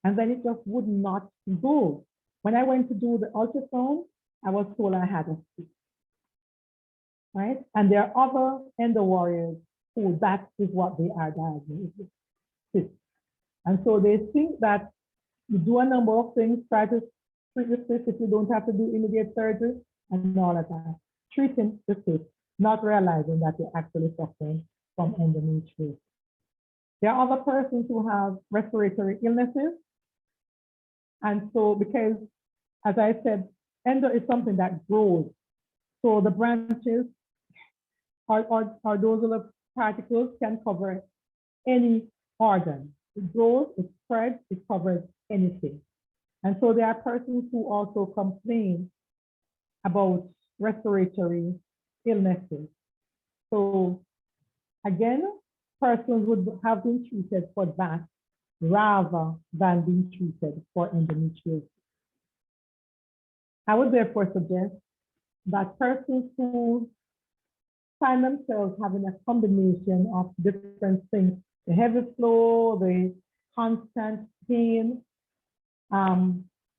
And then it just would not go. When I went to do the ultrasound, I was told I had a cyst. Right? And there are other endo warriors who that is what they are diagnosed with. And so they think that you do a number of things, try to treat the cyst if you don't have to do immediate surgery and all of that. Treating the cyst, not realizing that you're actually suffering from endometriosis. There are other persons who have respiratory illnesses. And so because, as I said, endo is something that grows. So the branches or those little particles can cover any organ. It grows, it spreads, it covers anything. And so there are persons who also complain about respiratory illnesses. So again, persons would have been treated for that rather than being treated for endometriosis. I would therefore suggest that persons who find themselves having a combination of different things, the heavy flow, the constant pain,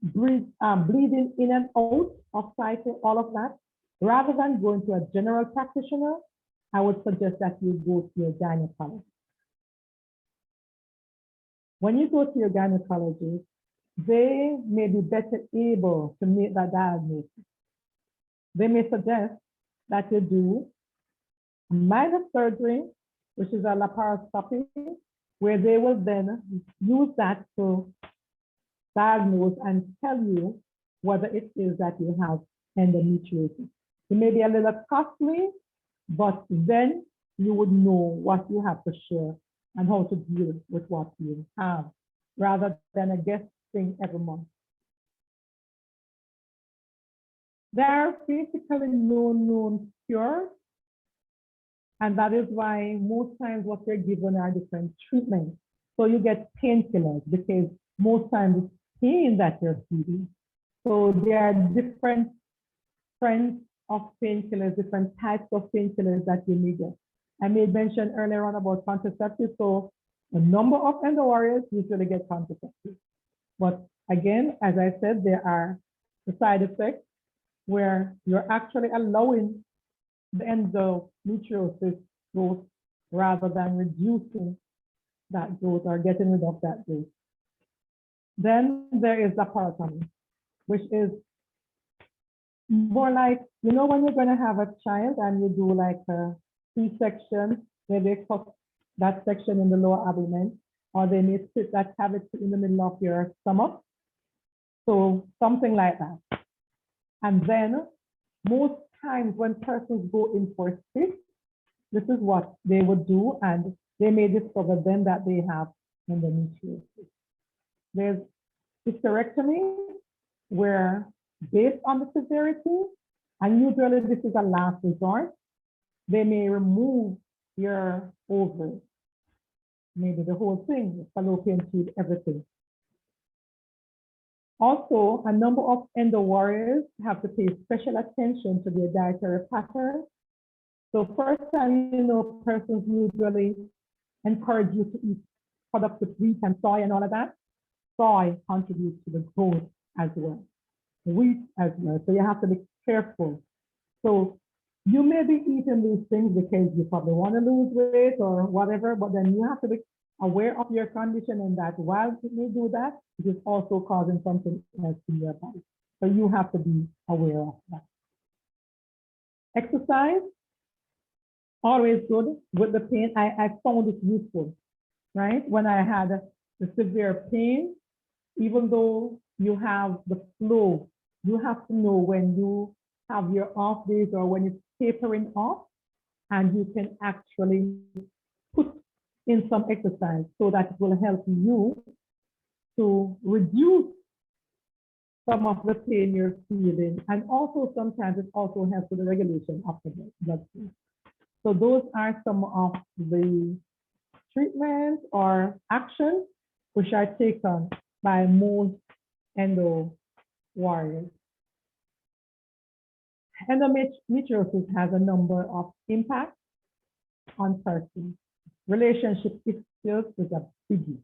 bleeding in and out of cycle, all of that. Rather than going to a general practitioner, I would suggest that you go to your gynecologist. When you go to your gynecologist, they may be better able to make that diagnosis. They may suggest that you do minor surgery, which is a laparoscopy, where they will then use that to diagnose and tell you whether it is that you have endometriosis. It may be a little costly, but then you would know what you have to share and how to deal with what you have, rather than a guest thing every month. There are basically no known cures, and that is why most times what we're given are different treatments. So you get painkillers because most times it's pain that you're feeling. So there are different kinds of painkillers, different types of painkillers that you may get. I made mention earlier on about contraceptives. So a number of endo warriors usually get contraceptives. But again, as I said, there are the side effects where you're actually allowing the endometriosis growth rather than reducing that growth or getting rid of that growth. Then there is laparotomy, which is more like, you know, when you're going to have a child and you do like a C-section, where they cut that section in the lower abdomen, or they may split that cavity in the middle of your stomach. So something like that. And then most times when persons go in for cysts, this is what they would do, and they may discover then that they have endometriosis. There's hysterectomy, where based on the severity, and usually this is a last resort, they may remove your ovaries, maybe the whole thing, the fallopian tube, everything. Also, a number of endo warriors have to pay special attention to their dietary pattern. So first time, you know, persons usually encourage you to eat products with wheat and soy and all of that. Soy contributes to the growth as well, wheat as well. So you have to be careful. So you may be eating these things because you probably want to lose weight or whatever, but then you have to be aware of your condition and that while it may do that, it is also causing something else in your body. So you have to be aware of that. Exercise, always good with the pain. I found it useful, right? When I had the severe pain, even though you have the flow, you have to know when you have your off days or when it's tapering off, and you can actually put in some exercise so that it will help you to reduce some of the pain you're feeling. And also sometimes it also helps with the regulation of the blood flow. So those are some of the treatments or actions which are taken by most endo warriors. Endometriosis has a number of impacts on persons. Relationship issues is a biggie.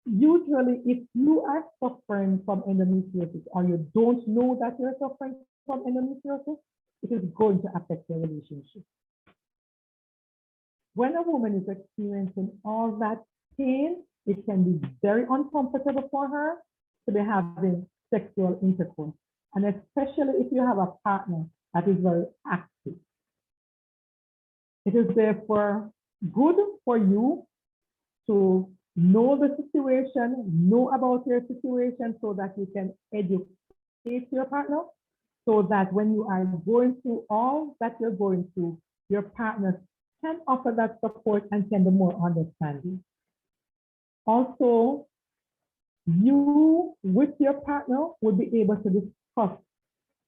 Usually, if you are suffering from endometriosis or you don't know that you're suffering from endometriosis, it is going to affect your relationship. When a woman is experiencing all that pain, it can be very uncomfortable for her to be having sexual intercourse. And especially if you have a partner that is very active. It is therefore good for you to know the situation, know about your situation so that you can educate your partner, so that when you are going through all that you're going through, your partner can offer that support and can be more understanding. Also, you with your partner will be able to discuss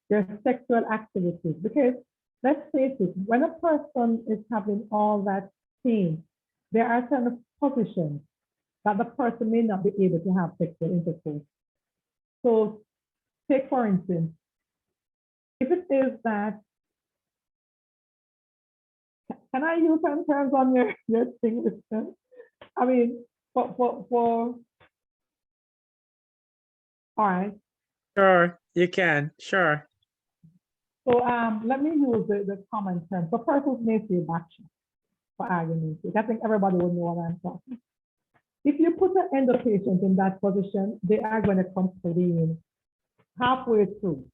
your sexual activities, because let's face it, when a person is having all that pain, there are certain positions that the person may not be able to have sexual intercourse. So take for instance, is that, can I use some terms on your thing? I mean, all right. Sure, you can. Sure. So let me use the common term. So persons may say backshot for argument's sake. I think everybody will know what I'm talking. If you put an endo patient in that position, they are going to complain halfway through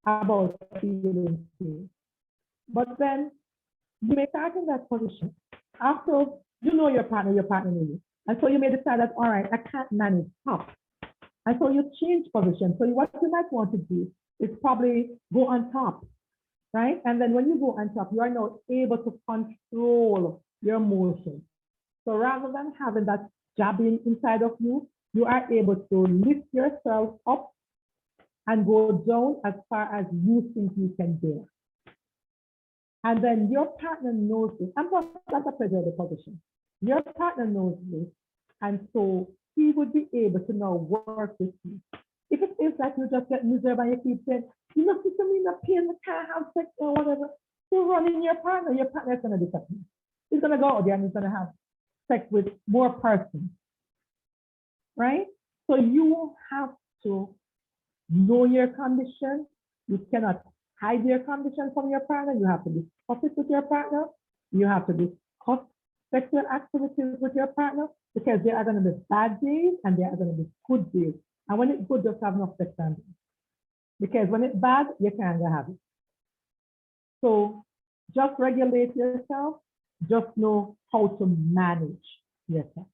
about feeling pain. But then you may start in that position. After you know your partner knows you. And so you may decide that, all right, I can't manage top. And so you change position. So what you might want to do is probably go on top, right? And then when you go on top, you are now able to control your motion. So rather than having that jabbing inside of you, you are able to lift yourself up and go down as far as you think you can bear. And then your partner knows this. And that's a pleasurable position. Your partner knows this. And so he would be able to now work with you. If it is that you just get miserable and you keep saying, you know, sister, me not pain, I can't have sex or whatever, so run in your partner is going to disappear. He's going to go out there and he's going to have sex with more persons, right? So you have to know your condition. You cannot hide your condition from your partner. You have to discuss it with your partner. You have to discuss sexual activities with your partner because there are going to be bad days and there are going to be good days. And when it's good, just have enough sex and because when it's bad, you can't have it. So just regulate yourself. Just know how to manage yourself.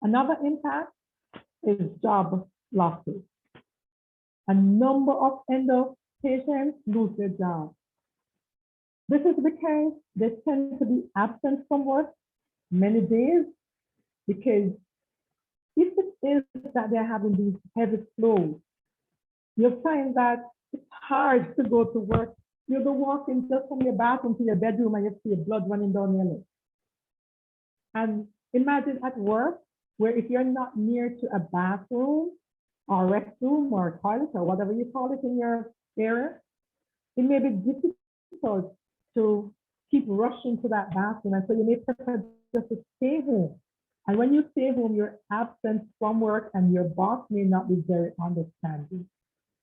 Another impact is job losses. A number of endo patients lose their job. This is because they tend to be absent from work many days because if it is that they're having these heavy flows, you'll find that it's hard to go to work. You'll go walking just from your bathroom to your bedroom and you see blood running down your leg. And imagine at work, where if you're not near to a bathroom or restroom or toilet or whatever you call it in your area, it may be difficult to keep rushing to that bathroom. And so you may prefer just to stay home. And when you stay home, you're absent from work and your boss may not be very understanding.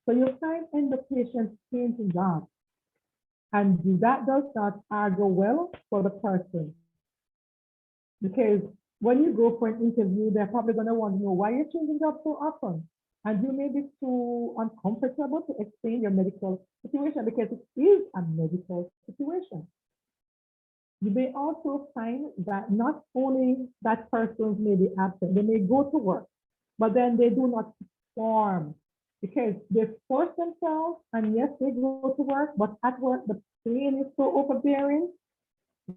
So you'll find endo patients changing jobs. And that does not argue well for the person. Because when you go for an interview, they're probably going to want to know why you're changing jobs so often. And you may be too uncomfortable to explain your medical situation because it is a medical situation. You may also find that not only that person may be absent, they may go to work, but then they do not perform because they force themselves and yes, they go to work, but at work, the pain is so overbearing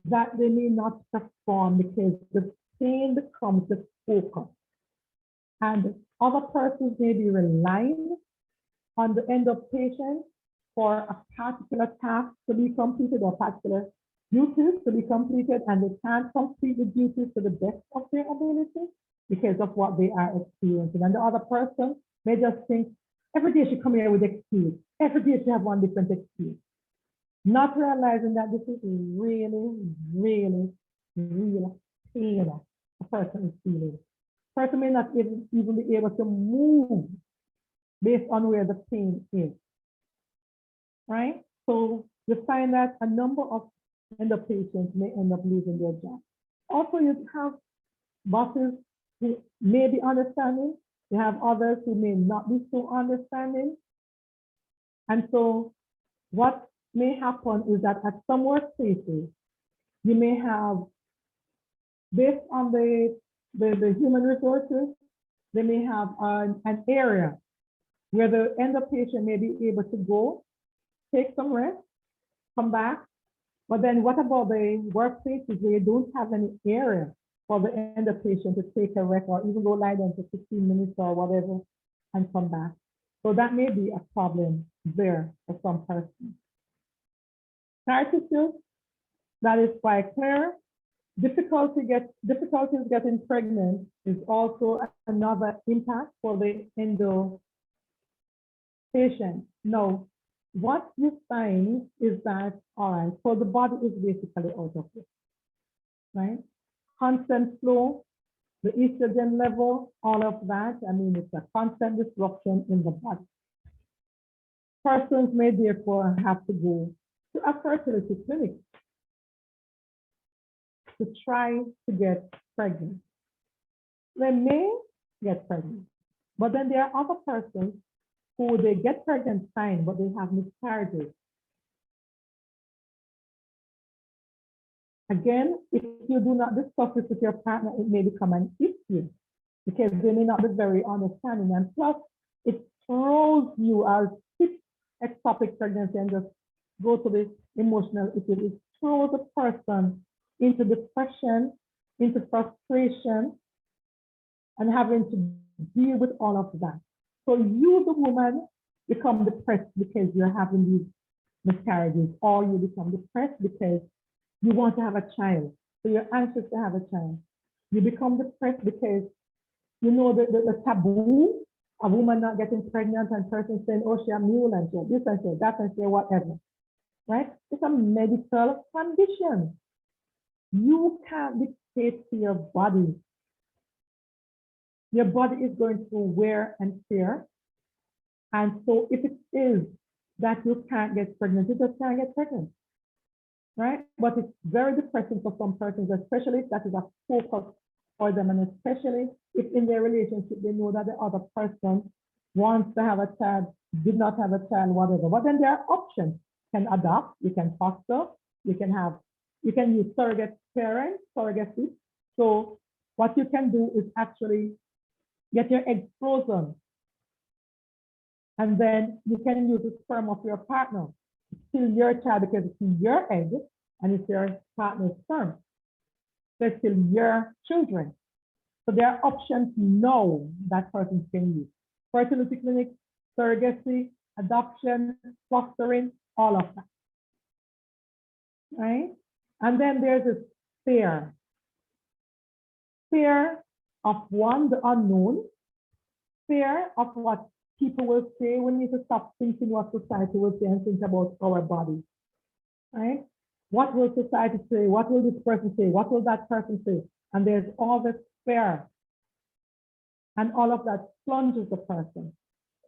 that they may not perform because the pain becomes the focus. And other persons may be relying on the endo patient for a particular task to be completed or particular duties to be completed, and they can't complete the duties to the best of their ability because of what they are experiencing. And the other person may just think, every day she come here with excuse. Every day she have one different excuse. Not realizing that this is really, really, real pain a person is feeling. The person may not even be able to move based on where the pain is, right? So you find that a number of endo patients may end up losing their job. Also, you have bosses who may be understanding. You have others who may not be so understanding. And so what may happen is that at some workplaces, you may have, based on the human resources, they may have an area where the endo patient may be able to go, take some rest, come back. But then what about the workplaces where you don't have any area for the endo patient to take a rest or even go lie down for 15 minutes or whatever and come back? So that may be a problem there for some persons. Narcissism, that is quite clear. Difficulties getting pregnant is also another impact for the endo patient. No, what you find is that, all right, so the body is basically out of it, right? Constant flow, the estrogen level, all of that, I mean, it's a constant disruption in the body. Persons may therefore have to go to a fertility clinic to try to get pregnant. They may get pregnant, but then there are other persons who they get pregnant fine, but they have miscarriages. Again, if you do not discuss this with your partner, it may become an issue because they may not be very understanding. And plus, it throws you as ectopic pregnancy and just go to the emotional issue. It throws a person into depression, into frustration, and having to deal with all of that. So you, the woman, become depressed because you're having these miscarriages, or you become depressed because you want to have a child. So you're anxious to have a child. You become depressed because you know the taboo, a woman not getting pregnant and person saying, oh, she a mule and she this and she that and she whatever, right? It's a medical condition. You can't dictate to your body. Your body is going through wear and tear. And so if it is that you can't get pregnant, you just can't get pregnant, right? But it's very depressing for some persons, especially if that is a focus for them, and especially if in their relationship they know that the other person wants to have a child, did not have a child, whatever. But then there are options. You can adopt, you can foster, you can use surrogate parents, surrogacy. So what you can do is actually get your eggs frozen. And then you can use the sperm of your partner. It's still your child because it's your egg and it's your partner's sperm. So it's still your children. So there are options now that persons can use. Fertility clinic, surrogacy, adoption, fostering, all of that. Right? And then there's this fear. Fear of one, the unknown. Fear of what people will say. We need to stop thinking what society will say and think about our body, right? What will society say? What will this person say? What will that person say? And there's all this fear. And all of that plunges the person.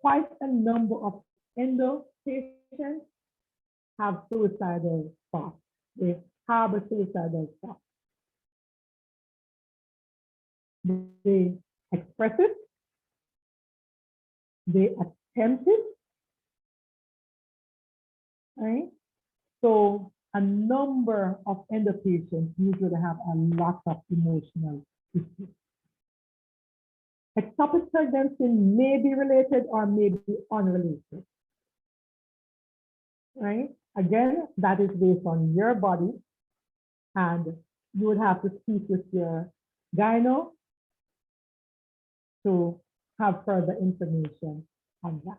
Quite a number of endo patients have suicidal thoughts. They harbor suicidal thoughts. They express it. They attempt it, right? So a number of endo patients usually have a lot of emotional issues. Ectopic pregnancy may be related or may be unrelated, right? Again, that is based on your body, and you would have to speak with your gyno to have further information on that.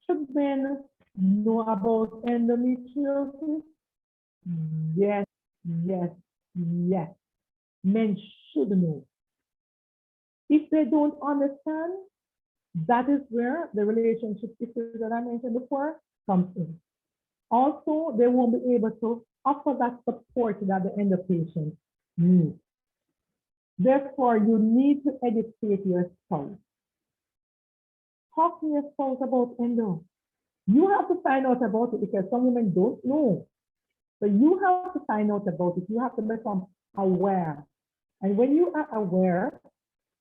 Should men know about endometriosis? Yes, yes, yes. Men should know. If they don't understand, that is where the relationship issues that I mentioned before comes in. Also, they won't be able to offer that support that the endo patient needs. Therefore, you need to educate your spouse. Talk to your spouse about endo. You have to find out about it because some women don't know. So you have to find out about it. You have to become aware. And when you are aware,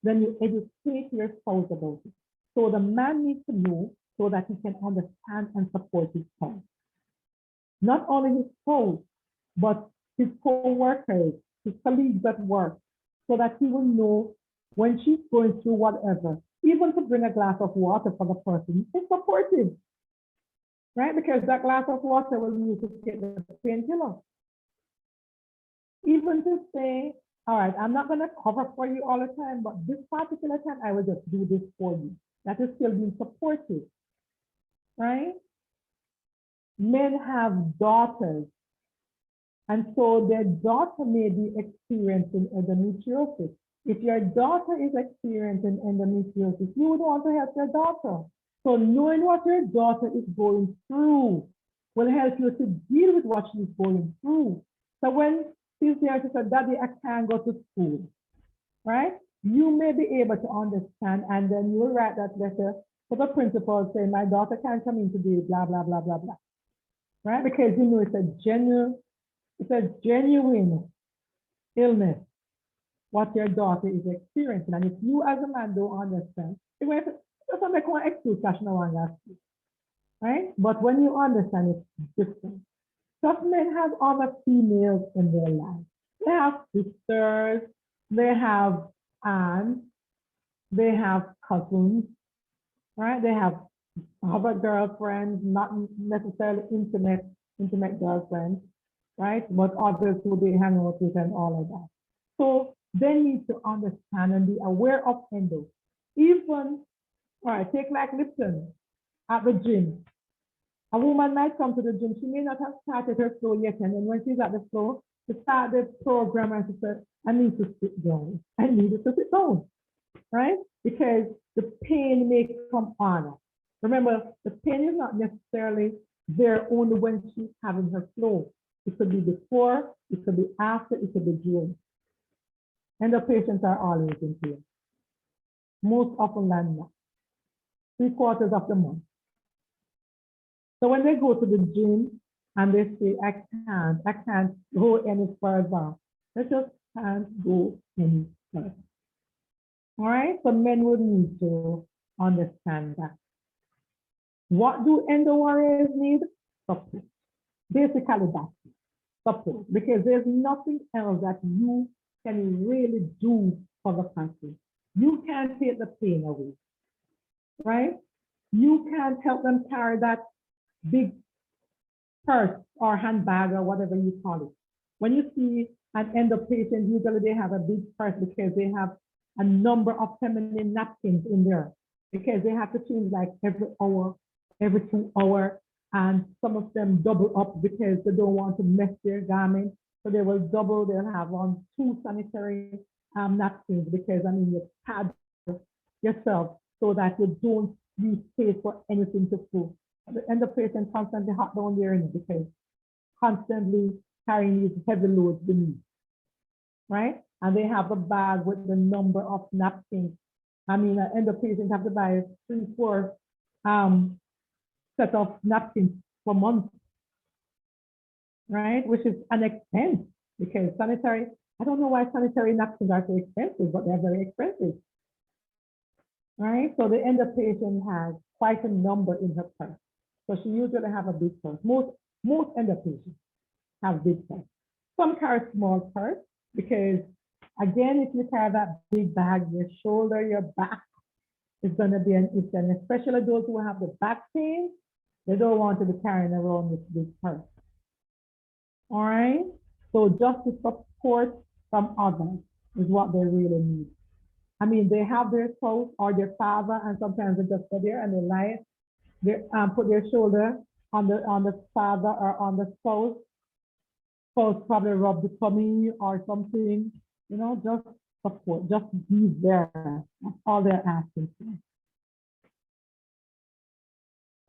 then you educate your spouse about it. So the man needs to know so that he can understand and support his spouse. Not only his spouse, but his co-workers, his colleagues at work, so that he will know when she's going through whatever, even to bring a glass of water for the person, it's supportive, right? Because that glass of water will use to get the painkiller. Even to say, all right, I'm not going to cover for you all the time, but this particular time, I will just do this for you. That is still being supportive, right? Men have daughters, and so their daughter may be experiencing endometriosis. If your daughter is experiencing endometriosis, you would want to help your daughter. So knowing what your daughter is going through will help you to deal with what she's going through. So when she's there, she said, Daddy, I can't go to school, right? You may be able to understand, and then you will write that letter to the principal saying, my daughter can't come in today, blah, blah, blah, blah, blah, right? Because you know it's a genuine illness, what your daughter is experiencing. And if you as a man don't understand, it doesn't make one excuse, right? But when you understand, it's different. Some men have other females in their life. They have sisters, they have aunts, they have cousins, right? They have other girlfriends, not necessarily intimate girlfriends, right? But others who they hang out with and all of that. So they need to understand and be aware of endo. Even, all right, take like Lipton at the gym. A woman might come to the gym, she may not have started her flow yet, and then when she's at the flow, she start the program and she said, I need to sit down. I need to sit down, right? Because the pain may come on. Remember, the pain is not necessarily there only when she's having her flow. It could be before, it could be after, it could be during. And the patients are always in pain. Most often than not. 3/4 of the month. So when they go to the gym and they say, I can't go any further. They just can't go any further. All right, so men would need to understand that. What do endo warriors need? Support. Basically that, support, because there's nothing else that you can really do for the person. You can't take the pain away, right? You can't help them carry that big purse or handbag or whatever you call it. When you see an endo patient, usually they have a big purse because they have a number of feminine napkins in there because they have to change like every hour, every 2 hours, and some of them double up because they don't want to mess their garment. So they will double, they'll have on 2 sanitary napkins because I mean you pad yourself so that you don't leave space for anything to flow. And the patient constantly hot down there because constantly carrying these heavy loads beneath, right? And they have a bag with the number of napkins. I mean, and the patient have to buy 3, 4 set of napkins per month, right? Which is an expense because sanitary, I don't know why sanitary napkins are so expensive, but they're very expensive, right? So the endo patient has quite a number in her purse. So she usually have a big purse. Most endo patients have big purse. Some carry small purse because again, if you carry that big bag, your shoulder, your back is going to be an issue. And especially those who have the back pain, they don't want to be carrying around this big purse. All right. So just the support from others is what they really need. I mean, they have their spouse or their father, and sometimes they just go there and they lie. They put their shoulder on the father or on the spouse. Spouse probably rub the tummy or something. You know, just support, just be there. That's all they're asking for.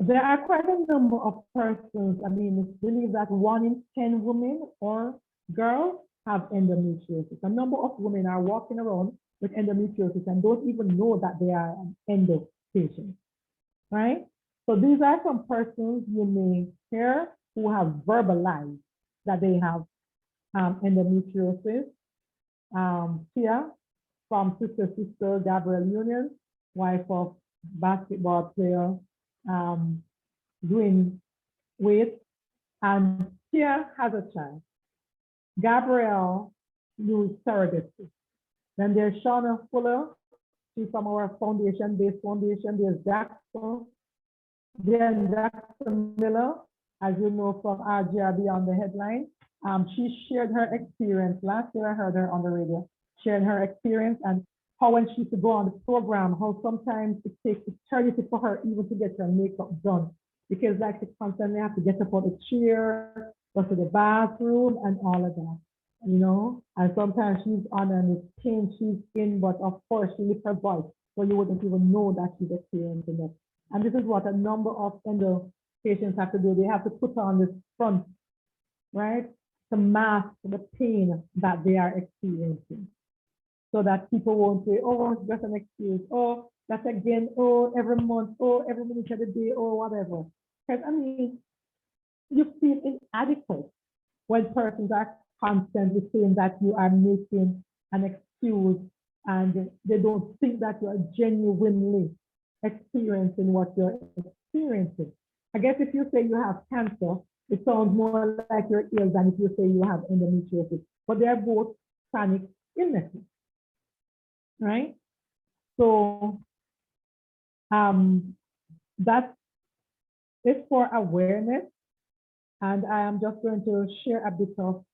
There are quite a number of persons. I mean, it's believed that 1 in 10 women or girls have endometriosis. A number of women are walking around with endometriosis and don't even know that they are an endo patient, right? So these are some persons you may hear who have verbalized that they have endometriosis. Tia from Sister Gabrielle Union, wife of basketball player Dwayne Wade, and Tia has a child. Gabrielle used surrogacy. Then there's Shauna Fuller, she's from our foundation-based foundation. There's Jackson, then Jackson Miller, as you know from RGRB on the headline. She shared her experience. Last year I heard her on the radio, sharing her experience and how when she used to go on the program, how sometimes it takes eternity for her even to get her makeup done. Because like she constantly have to get up on the chair, go to the bathroom and all of that, you know? And sometimes she's on and it's pain she's in, but of course she lifts her voice, so you wouldn't even know that she's experiencing it. And this is what a number of endo patients have to do. They have to put on this front, right, to mask the pain that they are experiencing, so that people won't say, oh, it's just an excuse. Oh, that's again, oh, every month, oh, every minute of the day, oh, whatever. Because, I mean, you feel inadequate when persons are constantly saying that you are making an excuse and they don't think that you are genuinely experiencing what you're experiencing. I guess if you say you have cancer, it sounds more like you're ill than if you say you have endometriosis, but they're both chronic illnesses, right? So that is for awareness. And I am just going to share a bit of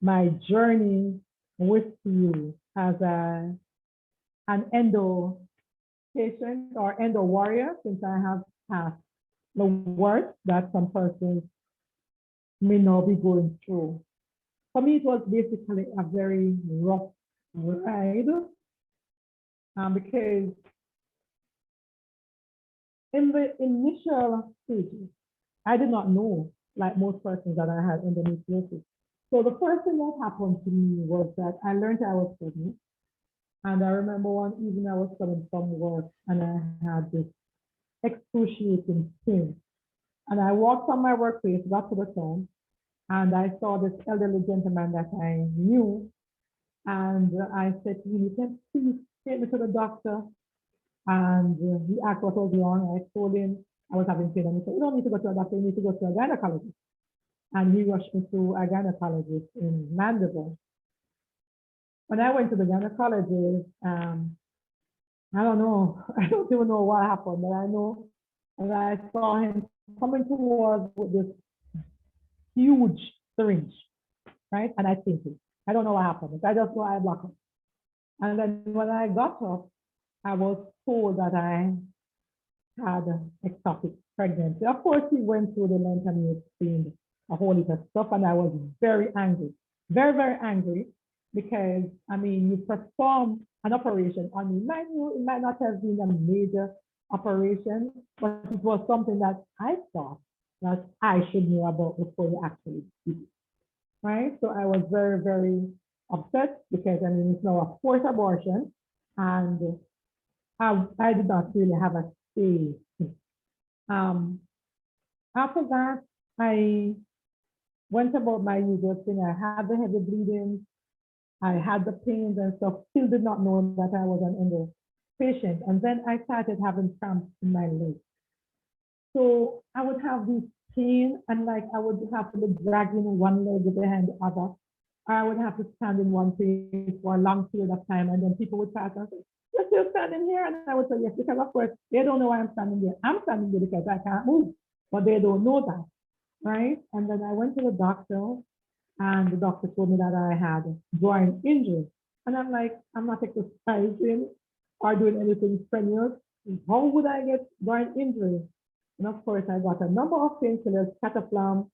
my journey with you as an endo patient or endo warrior, since I have passed the worst that some persons may not be going through. For me, it was basically a very rough ride because in the initial stages, I did not know, like most persons, that I had endometriosis. So the first thing that happened to me was that I learned I was pregnant. And I remember one evening I was coming from work and I had this excruciating pain. And I walked from my workplace, got to the town, and I saw this elderly gentleman that I knew. And I said to him, you can please take me to the doctor. And he asked what was wrong. I told him I was having pain. And he said, you don't need to go to a doctor, you need to go to a gynecologist. And he rushed me to a gynecologist in Mandeville. When I went to the gynecologist, I don't know, I don't even know what happened, but I know that I saw him coming towards with this huge syringe, right? And I fainted. I don't know what happened. I just know I blocked it. And then when I got up, I was told that I had ectopic pregnancy. Of course, he went through the length and he explained a whole lot of stuff, and I was very angry, very, very angry, because I mean, you perform an operation on me. Mind you, it might not have been a major operation, but it was something that I thought that I should know about before you actually do it, right? So I was very, very upset because I mean, it's now a forced abortion, and I did not really have a say. Um, After that, I went about my usual thing. I had the heavy bleeding, I had the pains and stuff, still did not know that I was an endo patient. And then I started having cramps in my legs. So I would have this pain and like I would have to be dragging one leg behind the other. I would have to stand in one place for a long period of time. And then people would pass and say, you're still standing here? And I would say, yes, because of course, they don't know why I'm standing there. I'm standing there because I can't move, but they don't know that, right? And then I went to the doctor and the doctor told me that I had joint injury. And I'm like, I'm not exercising or doing anything strenuous. How would I get joint injury? And of course, I got a number of painkillers, cataplam,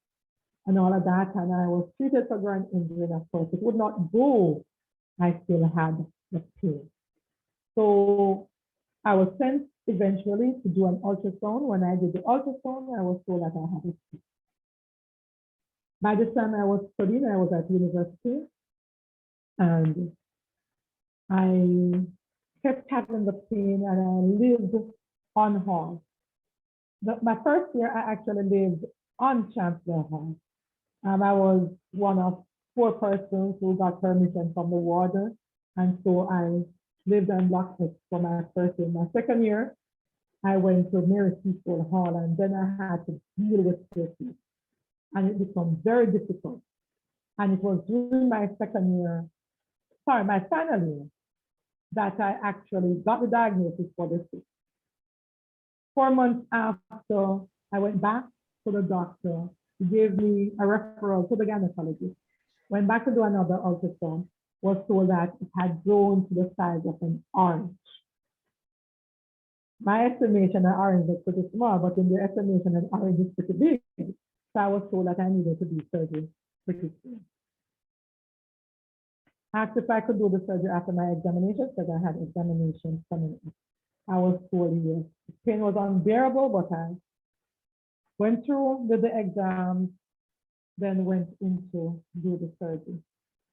and all of that. And I was treated for joint injury. And of course, it would not go. I still had the pain. So I was sent eventually to do an ultrasound. When I did the ultrasound, I was told that I had it. By the time I was studying, I was at university, and I kept having the pain, and I lived on Hall. My first year, I actually lived on Chancellor Hall. I was one of 4 persons who got permission from the warden, and so I lived on Block X for my first year. My second year, I went to Mary Cecil Hall, and then I had to deal with safety, and it became very difficult. And it was during my my final year, that I actually got the diagnosis for this. 4 months after, I went back to the doctor. He gave me a referral to the gynecologist. Went back to do another ultrasound, was told that it had grown to the size of an orange. My estimation, an orange is pretty small, but in their estimation, an orange is pretty big. So I was told that I needed to do surgery pretty soon. Asked if I could do the surgery after my examinations, because I had examinations coming up. I was told yes. The pain was unbearable, but I went through, did the exams, then went into do the surgery.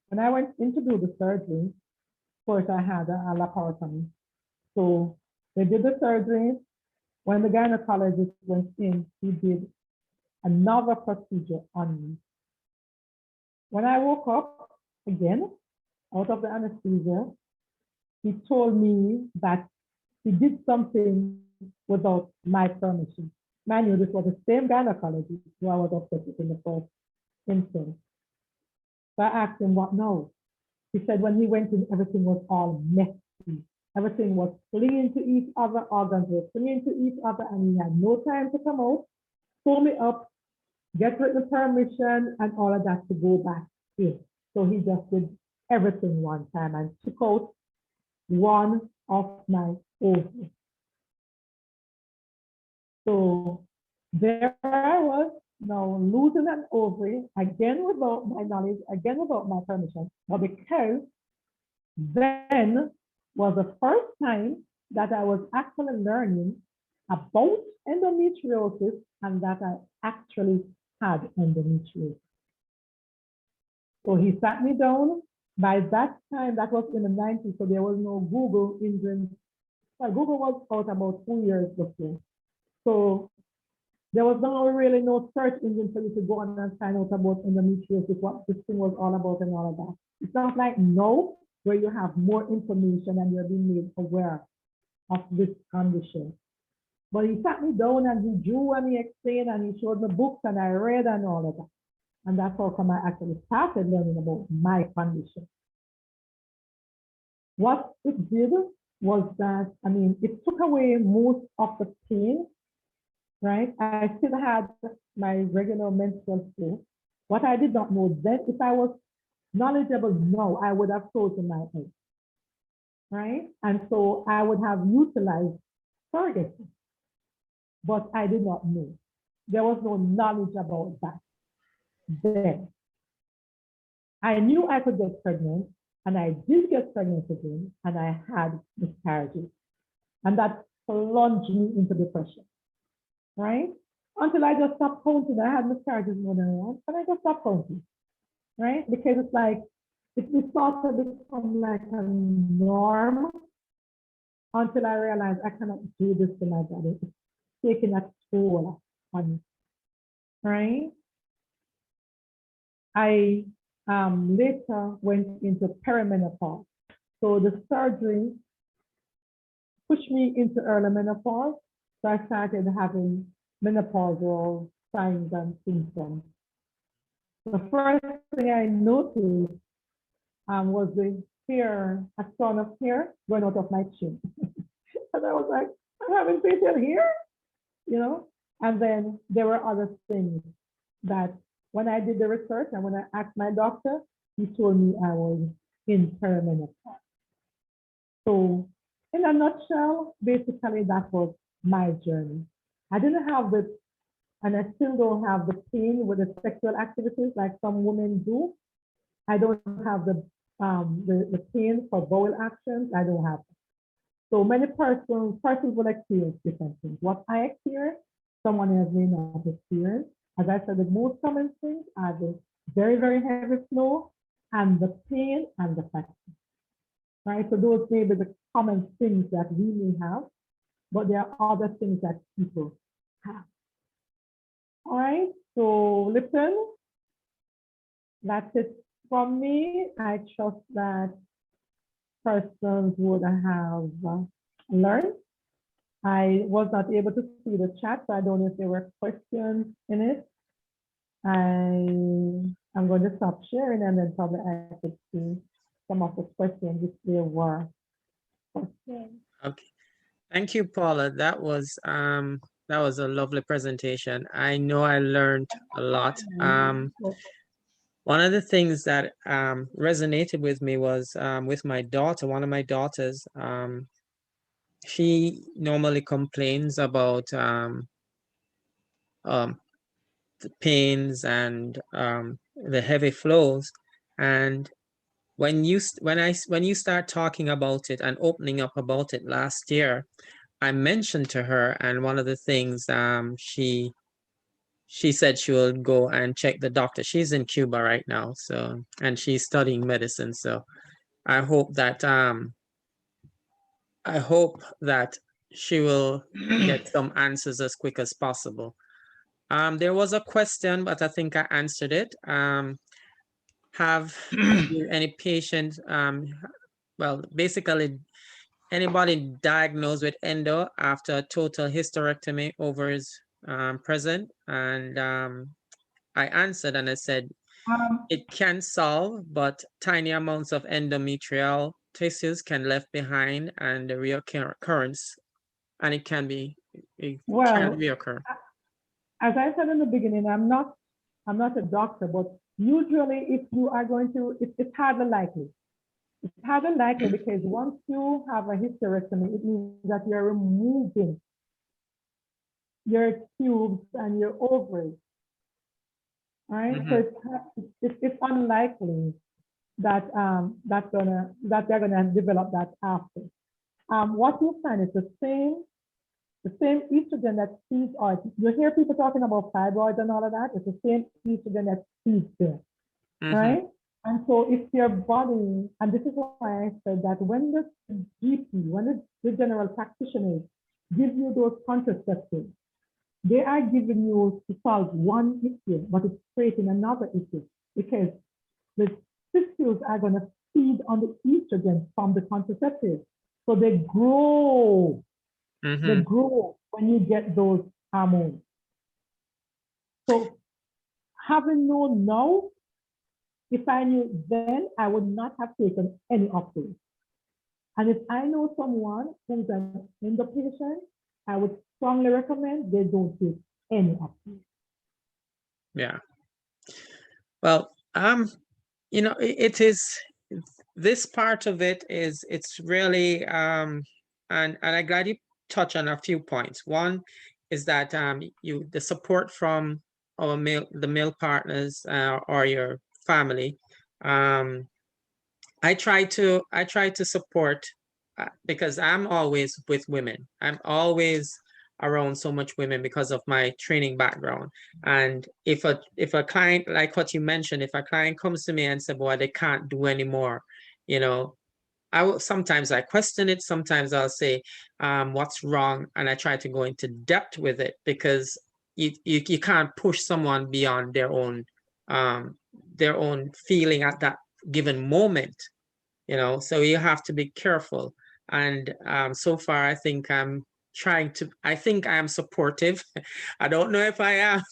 When I went in to do the surgery, of course, I had a laparotomy. So they did the surgery. When the gynecologist went in, he did another procedure on me. When I woke up again out of the anesthesia, he told me that he did something without my permission. Mind you, this was the same gynecologist who I was upset with in the first instance. So I asked him what now. He said when he went in, everything was all messy. Everything was clinging to each other, organs were clinging to each other, and he had no time to come out, pull me up, get written permission, and all of that to go back in. So he just did everything one time and took out one of my ovaries. So there I was now losing an ovary, again without my knowledge, again without my permission, but because then was the first time that I was actually learning about endometriosis and that I actually had endometriosis. So he sat me down. By that time, that was in the 90s, so there was no Google engine. Well, Google was out about 2 years before. So there was really no search engine for you to go on and find out about endometriosis, what this thing was all about and all of that. It's not like now where you have more information and you're being made aware of this condition. But he sat me down and he drew and he explained and he showed me books and I read and all of that. And that's how come I actually started learning about my condition. What it did was that, I mean, it took away most of the pain, right? I still had my regular menstrual flow. What I did not know then, if I was knowledgeable now, I would have chosen my egg, right? And so I would have utilized surrogacy, but I did not know. There was no knowledge about that then. I knew I could get pregnant, and I did get pregnant again, and I had miscarriages. And that plunged me into depression, right? Until I just stopped counting. I had miscarriages more than once, and I just stopped counting, right? Because it's like, it started to become like a norm until I realized I cannot do this to my body. It's taking a toll on me, right? I later went into perimenopause. So the surgery pushed me into early menopause. So I started having menopausal signs and symptoms. The first thing I noticed was the hair, a ton of hair going out of my chin. And I was like, I'm having facial hair, you know? And then there were other things that when I did the research and when I asked my doctor, he told me I was in perimenopause. So in a nutshell, basically that was my journey. I didn't have the, and I still don't have the pain with the sexual activities like some women do. I don't have the pain for bowel actions. I don't have it. So many persons will experience different things. What I experience, someone else may not experience. As I said, the most common things are the very, very heavy flow and the pain and the fatigue. Right? So those may be the common things that we may have, but there are other things that people have. All right, so listen, that's it from me. I trust that persons would have learned. I was not able to see the chat, so I don't know if there were questions in it. I'm going to stop sharing and then probably I could see some of the questions if there were questions. Okay, thank you, Paula. That was a lovely presentation. I know I learned a lot. One of the things that resonated with me was with my daughter. One of my daughters, she normally complains about the pains and the heavy flows, and when you start talking about it and opening up about it last year, I mentioned to her, and one of the things she said she will go and check the doctor. She's in Cuba right now, so, and she's studying medicine. So I hope that she will get some answers as quick as possible. There was a question, but I think I answered it. Have you any patient, well, basically anybody diagnosed with endo after total hysterectomy, ovaries present? And I answered and I said, it can solve, but tiny amounts of endometrial tissues can left behind and the reoccurrence, and it can Well, reoccur. as I said in the beginning, I'm not a doctor, but usually if you are going to, it's hardly likely. It's hardly likely because once you have a hysterectomy, it means that you're removing your tubes and your ovaries, right? So it's unlikely that they're gonna develop that after. What you find is the same estrogen that feeds, or you hear people talking about fibroids and all of that. It's the same estrogen that feeds there, right? And so if your body, and this is why I said that when the GP, when the general practitioners give you those contraceptives, they are giving you to solve one issue, but it's creating another issue because the tissues are going to feed on the estrogen from the contraceptives. So they grow. They grow when you get those hormones. So having known now, if I knew then, I would not have taken any of those. And if I know someone who's an endo patient, I would strongly recommend they don't take any of those. Yeah. Well, it is, this part of it is, it's really, and I'm glad you touch on a few points. One is that the support from the male partners or your family. I try to support because I'm always with women. I'm always around so much women because of my training background. And if a client, like what you mentioned, if a client comes to me and says, boy, they can't do anymore, I will sometimes I question it. Sometimes I'll say, what's wrong? And I try to go into depth with it because you can't push someone beyond their own feeling at that given moment, so you have to be careful. And so far, I think I think I am supportive. I don't know if I am.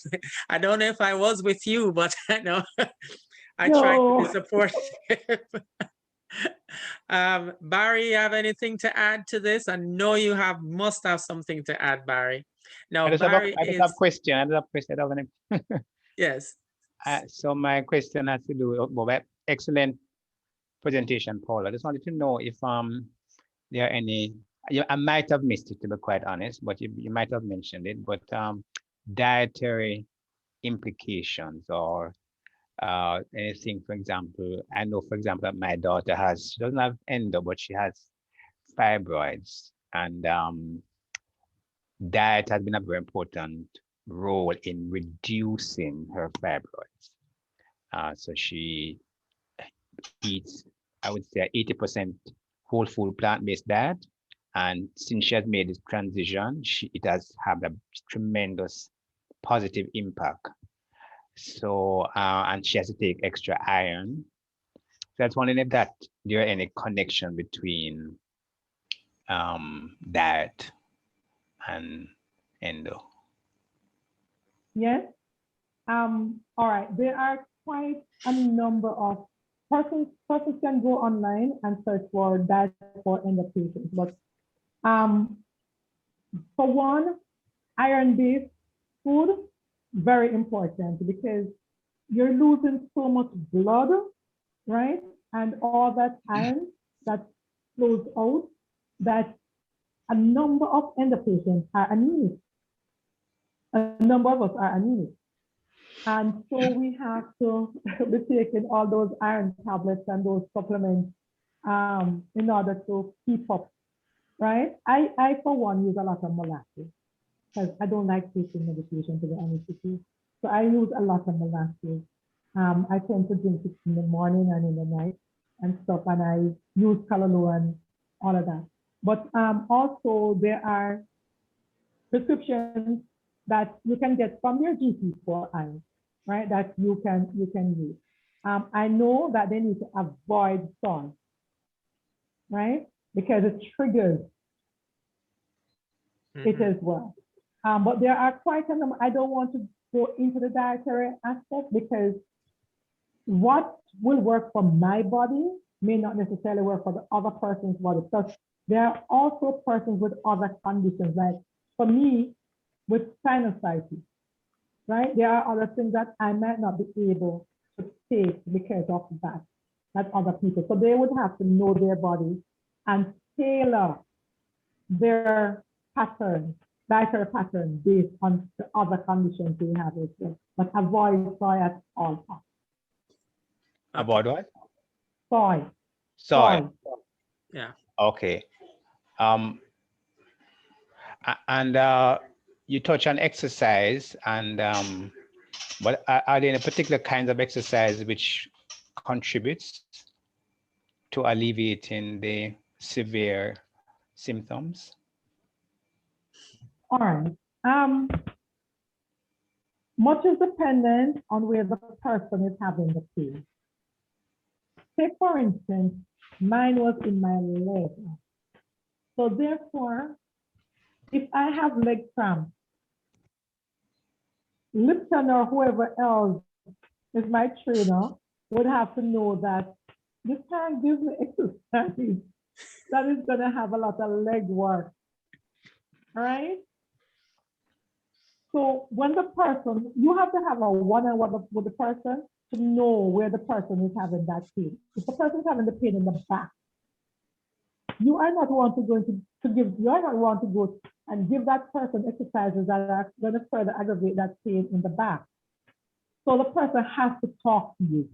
I don't know if I was with you, but I know I try to be supportive. Barry, you have anything to add to this? I know you must have something to add, Barry. Now, Barry I just have a question. I just have a question. Yes. So my question has to do with excellent presentation, Paul. I just wanted to know if there are any. I might have missed it, to be quite honest, but you might have mentioned it. But dietary implications or anything, for example, I know, for example, that my daughter she doesn't have endo, but she has fibroids, and diet has been a very important role in reducing her fibroids. So she eats, I would say, 80% whole food plant-based diet. And since she has made this transition, it has had a tremendous positive impact. So, and she has to take extra iron. So I was wondering if there are any connection between diet and endo. Yes. All right. There are quite a number of persons can go online and search for diet for endo patients. But for one, iron-based food, very important because you're losing so much blood, right? And all that iron that flows out, that a number of endo patients are anemic. A number of us are anemic. And so we have to be taking all those iron tablets and those supplements in order to keep up right? I for one use a lot of molasses because I don't like taking medication, to be honest with you. So I use a lot of molasses. I tend to drink it in the morning and in the night and stuff, and I use callaloo and all of that. But also there are prescriptions that you can get from your GP for iron, right? That you can use. I know that they need to avoid salt, right? Because it triggers it as well. But there are quite a number. I don't want to go into the dietary aspect because what will work for my body may not necessarily work for the other person's body. So there are also persons with other conditions. Like for me, with sinusitis, right? There are other things that I might not be able to take because of that other people. So they would have to know their body and tailor their pattern, dietary pattern based on the other conditions they have as well. But avoid soy at all costs. About what? Soy. Soy. Yeah. Okay. And you touch on exercise, and but are there any particular kinds of exercise which contributes to alleviating the severe symptoms? All right. Much is dependent on where the person is having the pain. Say, for instance, mine was in my leg. So therefore, if I have leg cramps, Lipton or whoever else is my trainer would have to know that you can't give me exercise that is going to have a lot of leg work. All right. So when the person, you have to have a one-on-one with the person to know where the person is having that pain. If the person is having the pain in the back, you are not want to go to give, you are not want to go and give that person exercises that are going to further aggravate that pain in the back. So the person has to talk to you.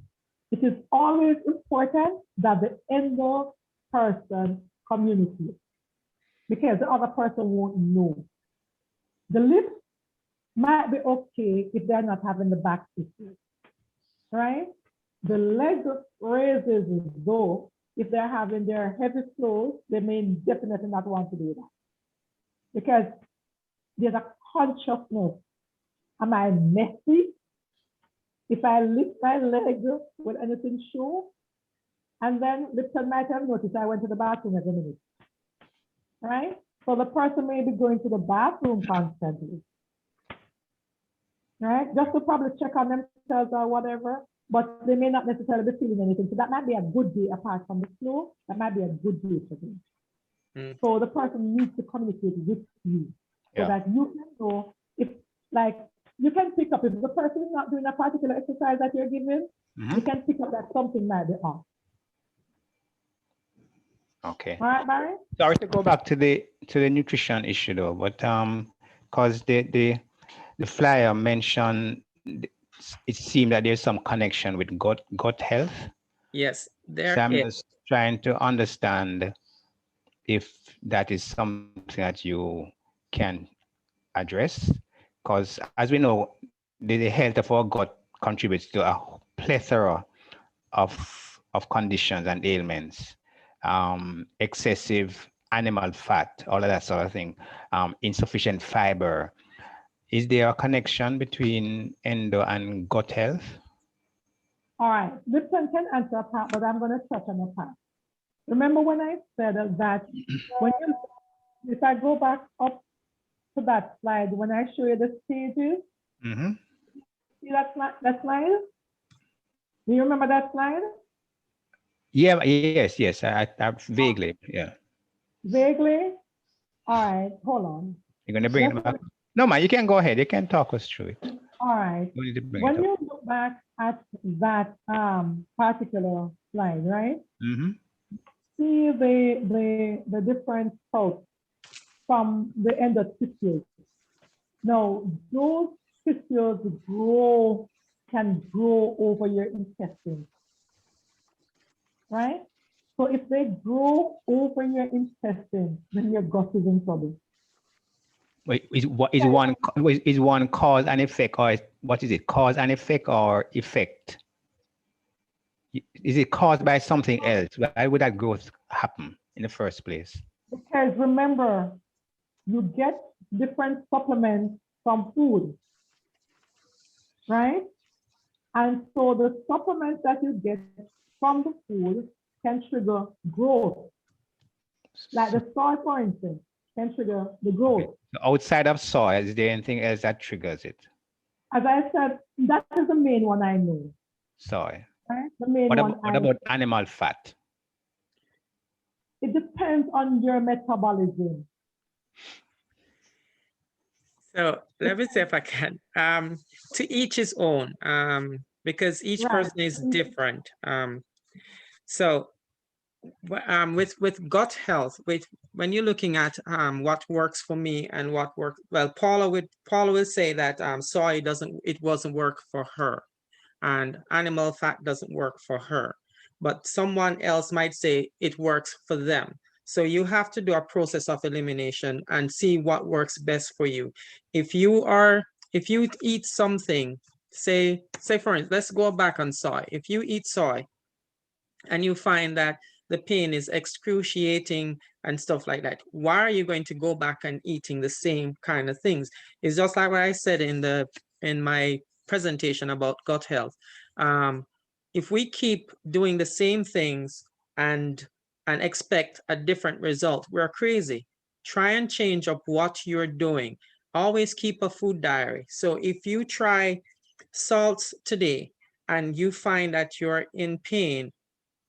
It is always important that the endo person communicates because the other person won't know. The lips might be okay if they're not having the back issue, right? The leg raises as though if they're having their heavy flows, they may definitely not want to do that because there's a consciousness. Am I messy? If I lift my leg, will anything show? And then Lipton might have noticed I went to the bathroom every minute, right? So the person may be going to the bathroom constantly, right? Just to probably check on themselves or whatever, but they may not necessarily be feeling anything. So that might be a good day apart from the flow. That might be a good day for them. So the person needs to communicate with you so that you can know if, like, you can pick up if the person is not doing a particular exercise that you're giving, you can pick up that something might be off. Okay. All right, Barry? Sorry to go back to the nutrition issue though, but because the flyer mentioned it seemed that there's some connection with gut health. Yes, there so I'm is. just trying to understand if that is something that you can address, because as we know, the health of our gut contributes to a plethora of conditions and ailments, excessive animal fat, all of that sort of thing, insufficient fiber. Is there a connection between endo and gut health? All right, Lipton can answer a part, but I'm going to touch on a part. Remember when I said that when you, if I go back up to that slide, when I show you the stages, see that slide? Do you remember that slide? Yeah, yes, I vaguely, yeah. Vaguely? All right, hold on. You're gonna bring it back? No, man, you can go ahead. You can talk us through it. All right. When you look back at that particular slide, right? See the different sprouts from the endometriosis. Now, those tissues can grow over your intestine, right? So if they grow over your intestine, then your gut is in trouble. Wait, is one cause and effect, or what is it? Cause and effect or effect? Is it caused by something else? Why would that growth happen in the first place? Because remember, you get different supplements from food, right? And so the supplements that you get from the food can trigger growth. Like the soy, for instance, can trigger the growth. Okay. So outside of soy, is there anything else that triggers it? As I said, that is the main one I know. Soy. Right? The main What one. about animal fat? It depends on your metabolism. So let me see if I can. To each his own, because each Right. person is different. So with gut health, when you're looking at what works for me and what works, well, Paula will say that soy wasn't work for her, and animal fat doesn't work for her, but someone else might say it works for them. So you have to do a process of elimination and see what works best for you. If you eat something, say for instance, let's go back on soy. If you eat soy and you find that the pain is excruciating and stuff like that, why are you going to go back and eating the same kind of things? It's just like what I said in my presentation about gut health. If we keep doing the same things and expect a different result, we're crazy. Try and change up what you're doing. Always keep a food diary. So if you try salts today and you find that you're in pain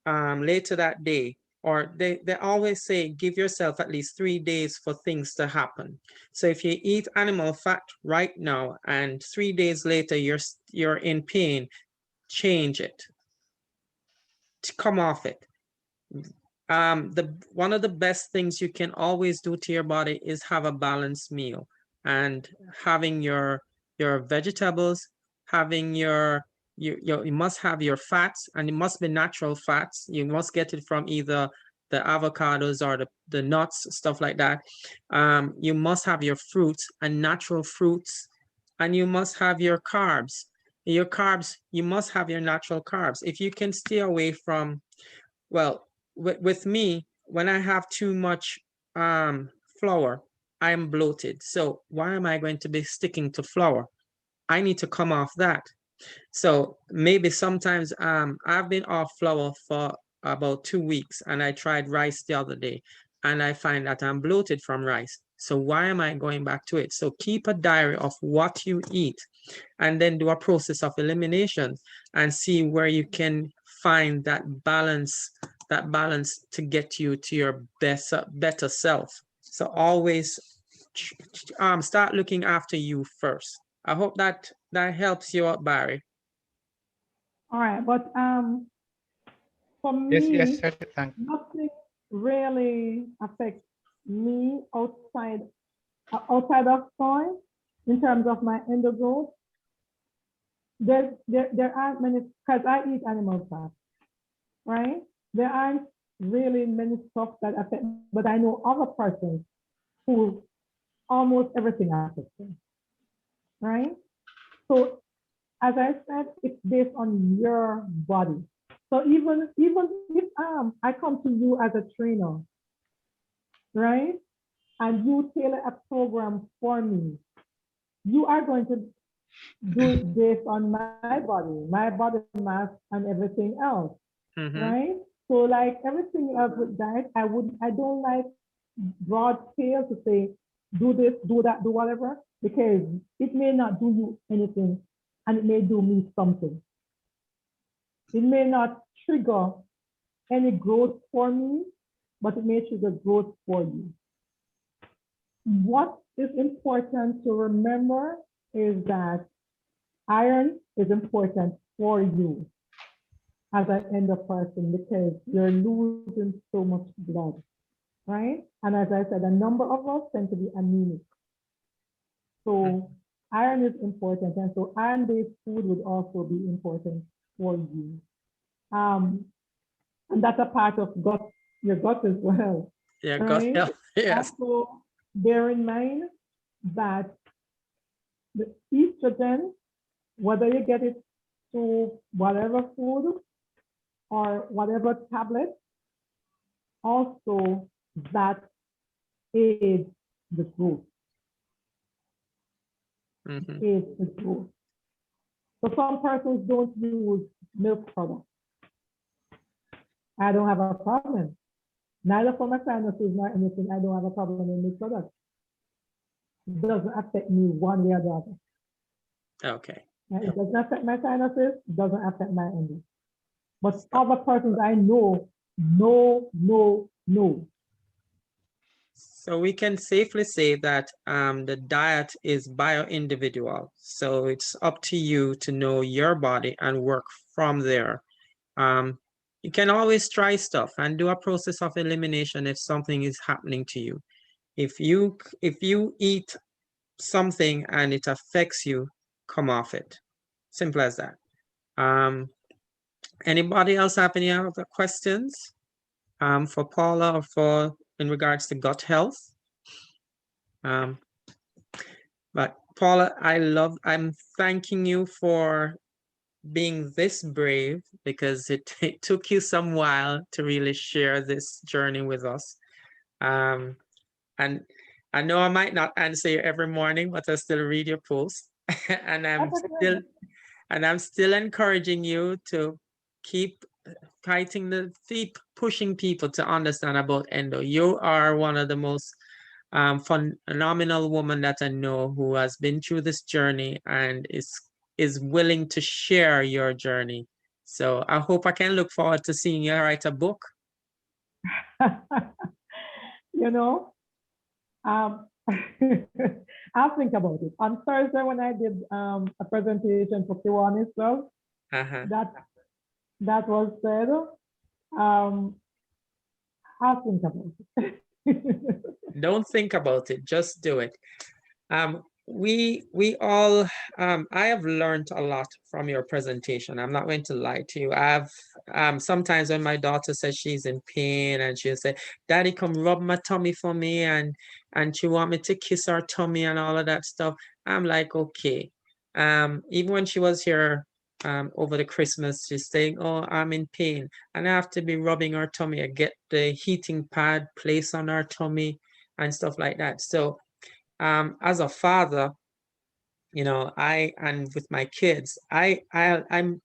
later that day, or they always say give yourself at least 3 days for things to happen. So if you eat animal fat right now and 3 days later you're in pain, change it, to come off it. One of the best things you can always do to your body is have a balanced meal, and having your vegetables, having you must have your fats, and it must be natural fats. You must get it from either the avocados or the nuts, stuff like that. You must have your fruits and natural fruits, and you must have your carbs. Your carbs, you must have your natural carbs. If you can stay away from, well, with me, when I have too much flour, I'm bloated. So why am I going to be sticking to flour? I need to come off that. So maybe sometimes I've been off flour for about 2 weeks, and I tried rice the other day, and I find that I'm bloated from rice. So why am I going back to it? So keep a diary of what you eat, and then do a process of elimination and see where you can find that balance to get you to your better self. So always start looking after you first. I hope that helps you out, Barry. All right, but for Yes, me, sir. Thank you. nothing really affects me outside of soy in terms of my endogrowth. There aren't many, because I eat animal fat, right? There aren't really many stuff that affect, but I know other persons who almost everything affects them, right? So as I said, it's based on your body. So even if I come to you as a trainer, right, and you tailor a program for me, you are going to do it based on my body mass, and everything else, right? So like everything else with diet, I don't like broad scale to say do this, do that, do whatever, because it may not do you anything, and it may do me something. It may not trigger any growth for me, but it may trigger growth for you. What is important to remember is that iron is important for you as an endo person, because you're losing so much blood, right? And as I said, a number of us tend to be anemic. So iron is important, and so iron-based food would also be important for you. And that's a part of your gut as well, Yeah, gut right? health. Yes. Also, bear in mind that the estrogen, whether you get it through whatever food or whatever tablet, also that aids the growth, Mhm. aids the growth. So some persons don't use milk products. I don't have a problem. Neither for my sinuses nor anything, I don't have a problem with milk products. It doesn't affect me one way or the other. Okay. It doesn't affect my sinuses, it doesn't affect my endocrine. But other persons I know, no. So we can safely say that the diet is bio-individual. So it's up to you to know your body and work from there. You can always try stuff and do a process of elimination if something is happening to you. If you eat something and it affects you, come off it. Simple as that. Anybody else have any other questions for Paula or for in regards to gut health? But Paula, I'm thanking you for being this brave because it took you some while to really share this journey with us. And I know I might not answer you every morning, but I still read your posts. and I'm still encouraging you to keep keep pushing people to understand about endo. You are one of the most phenomenal woman that I know who has been through this journey and is willing to share your journey. So I hope I can look forward to seeing you write a book. You know, um, I'll think about it. On Thursday when I did a presentation for Kiwanis Club, that was said, I'll think about it. Don't think about it, just do it. We all I have learned a lot from your presentation. I'm not going to lie to you. I've sometimes when my daughter says she's in pain and she'll say, "Daddy, come rub my tummy for me," and she want me to kiss her tummy and all of that stuff. I'm like, okay. Even when she was here over the Christmas, she's saying, "Oh, I'm in pain," and I have to be rubbing her tummy. I get the heating pad placed on her tummy and stuff like that. So as a father, you know, and with my kids, I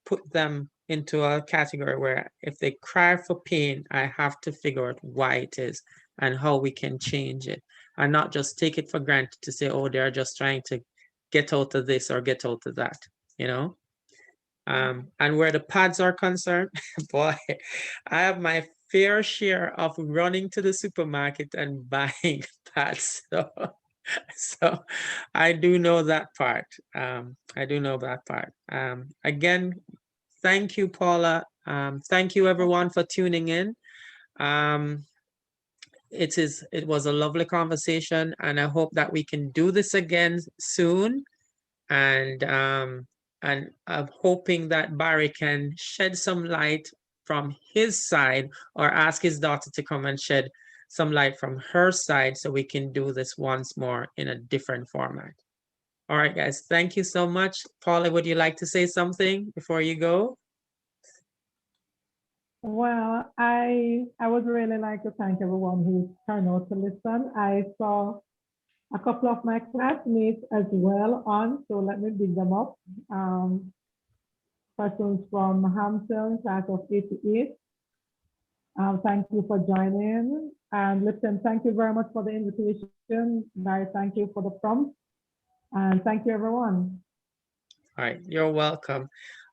put them into a category where if they cry for pain, I have to figure out why it is and how we can change it, and not just take it for granted to say, oh, they're just trying to get out of this or get out of that, you know. And where the pads are concerned, boy, I have my fair share of running to the supermarket and buying pads. So I do know that part. I do know that part. Again, thank you, Paula. Thank you, everyone, for tuning in. It was a lovely conversation, and I hope that we can do this again soon. And I'm hoping that Barry can shed some light from his side or ask his daughter to come and shed some light from her side so we can do this once more in a different format. All right, guys, thank you so much. Paula, would you like to say something before you go? Well, I would really like to thank everyone who turned out to listen. I saw a couple of my classmates as well on, so let me big them up. Persons from Hampton, class of 88. Thank you for joining. And listen, thank you very much for the invitation. Larry, thank you for the prompt. And thank you, everyone. All right, you're welcome.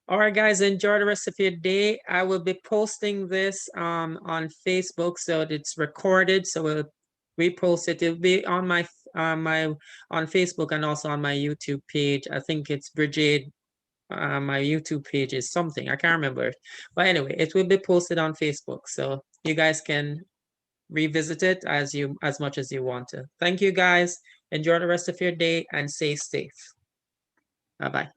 All right, guys, enjoy the rest of your day. I will be posting this on Facebook, so it's recorded. So we'll repost it. It'll be on my on Facebook and also on my YouTube page. I think it's Brigade. My YouTube page is something I can't remember, but anyway, it will be posted on Facebook, so you guys can revisit it as much as you want to. Thank you, guys. Enjoy the rest of your day and stay safe. Bye bye.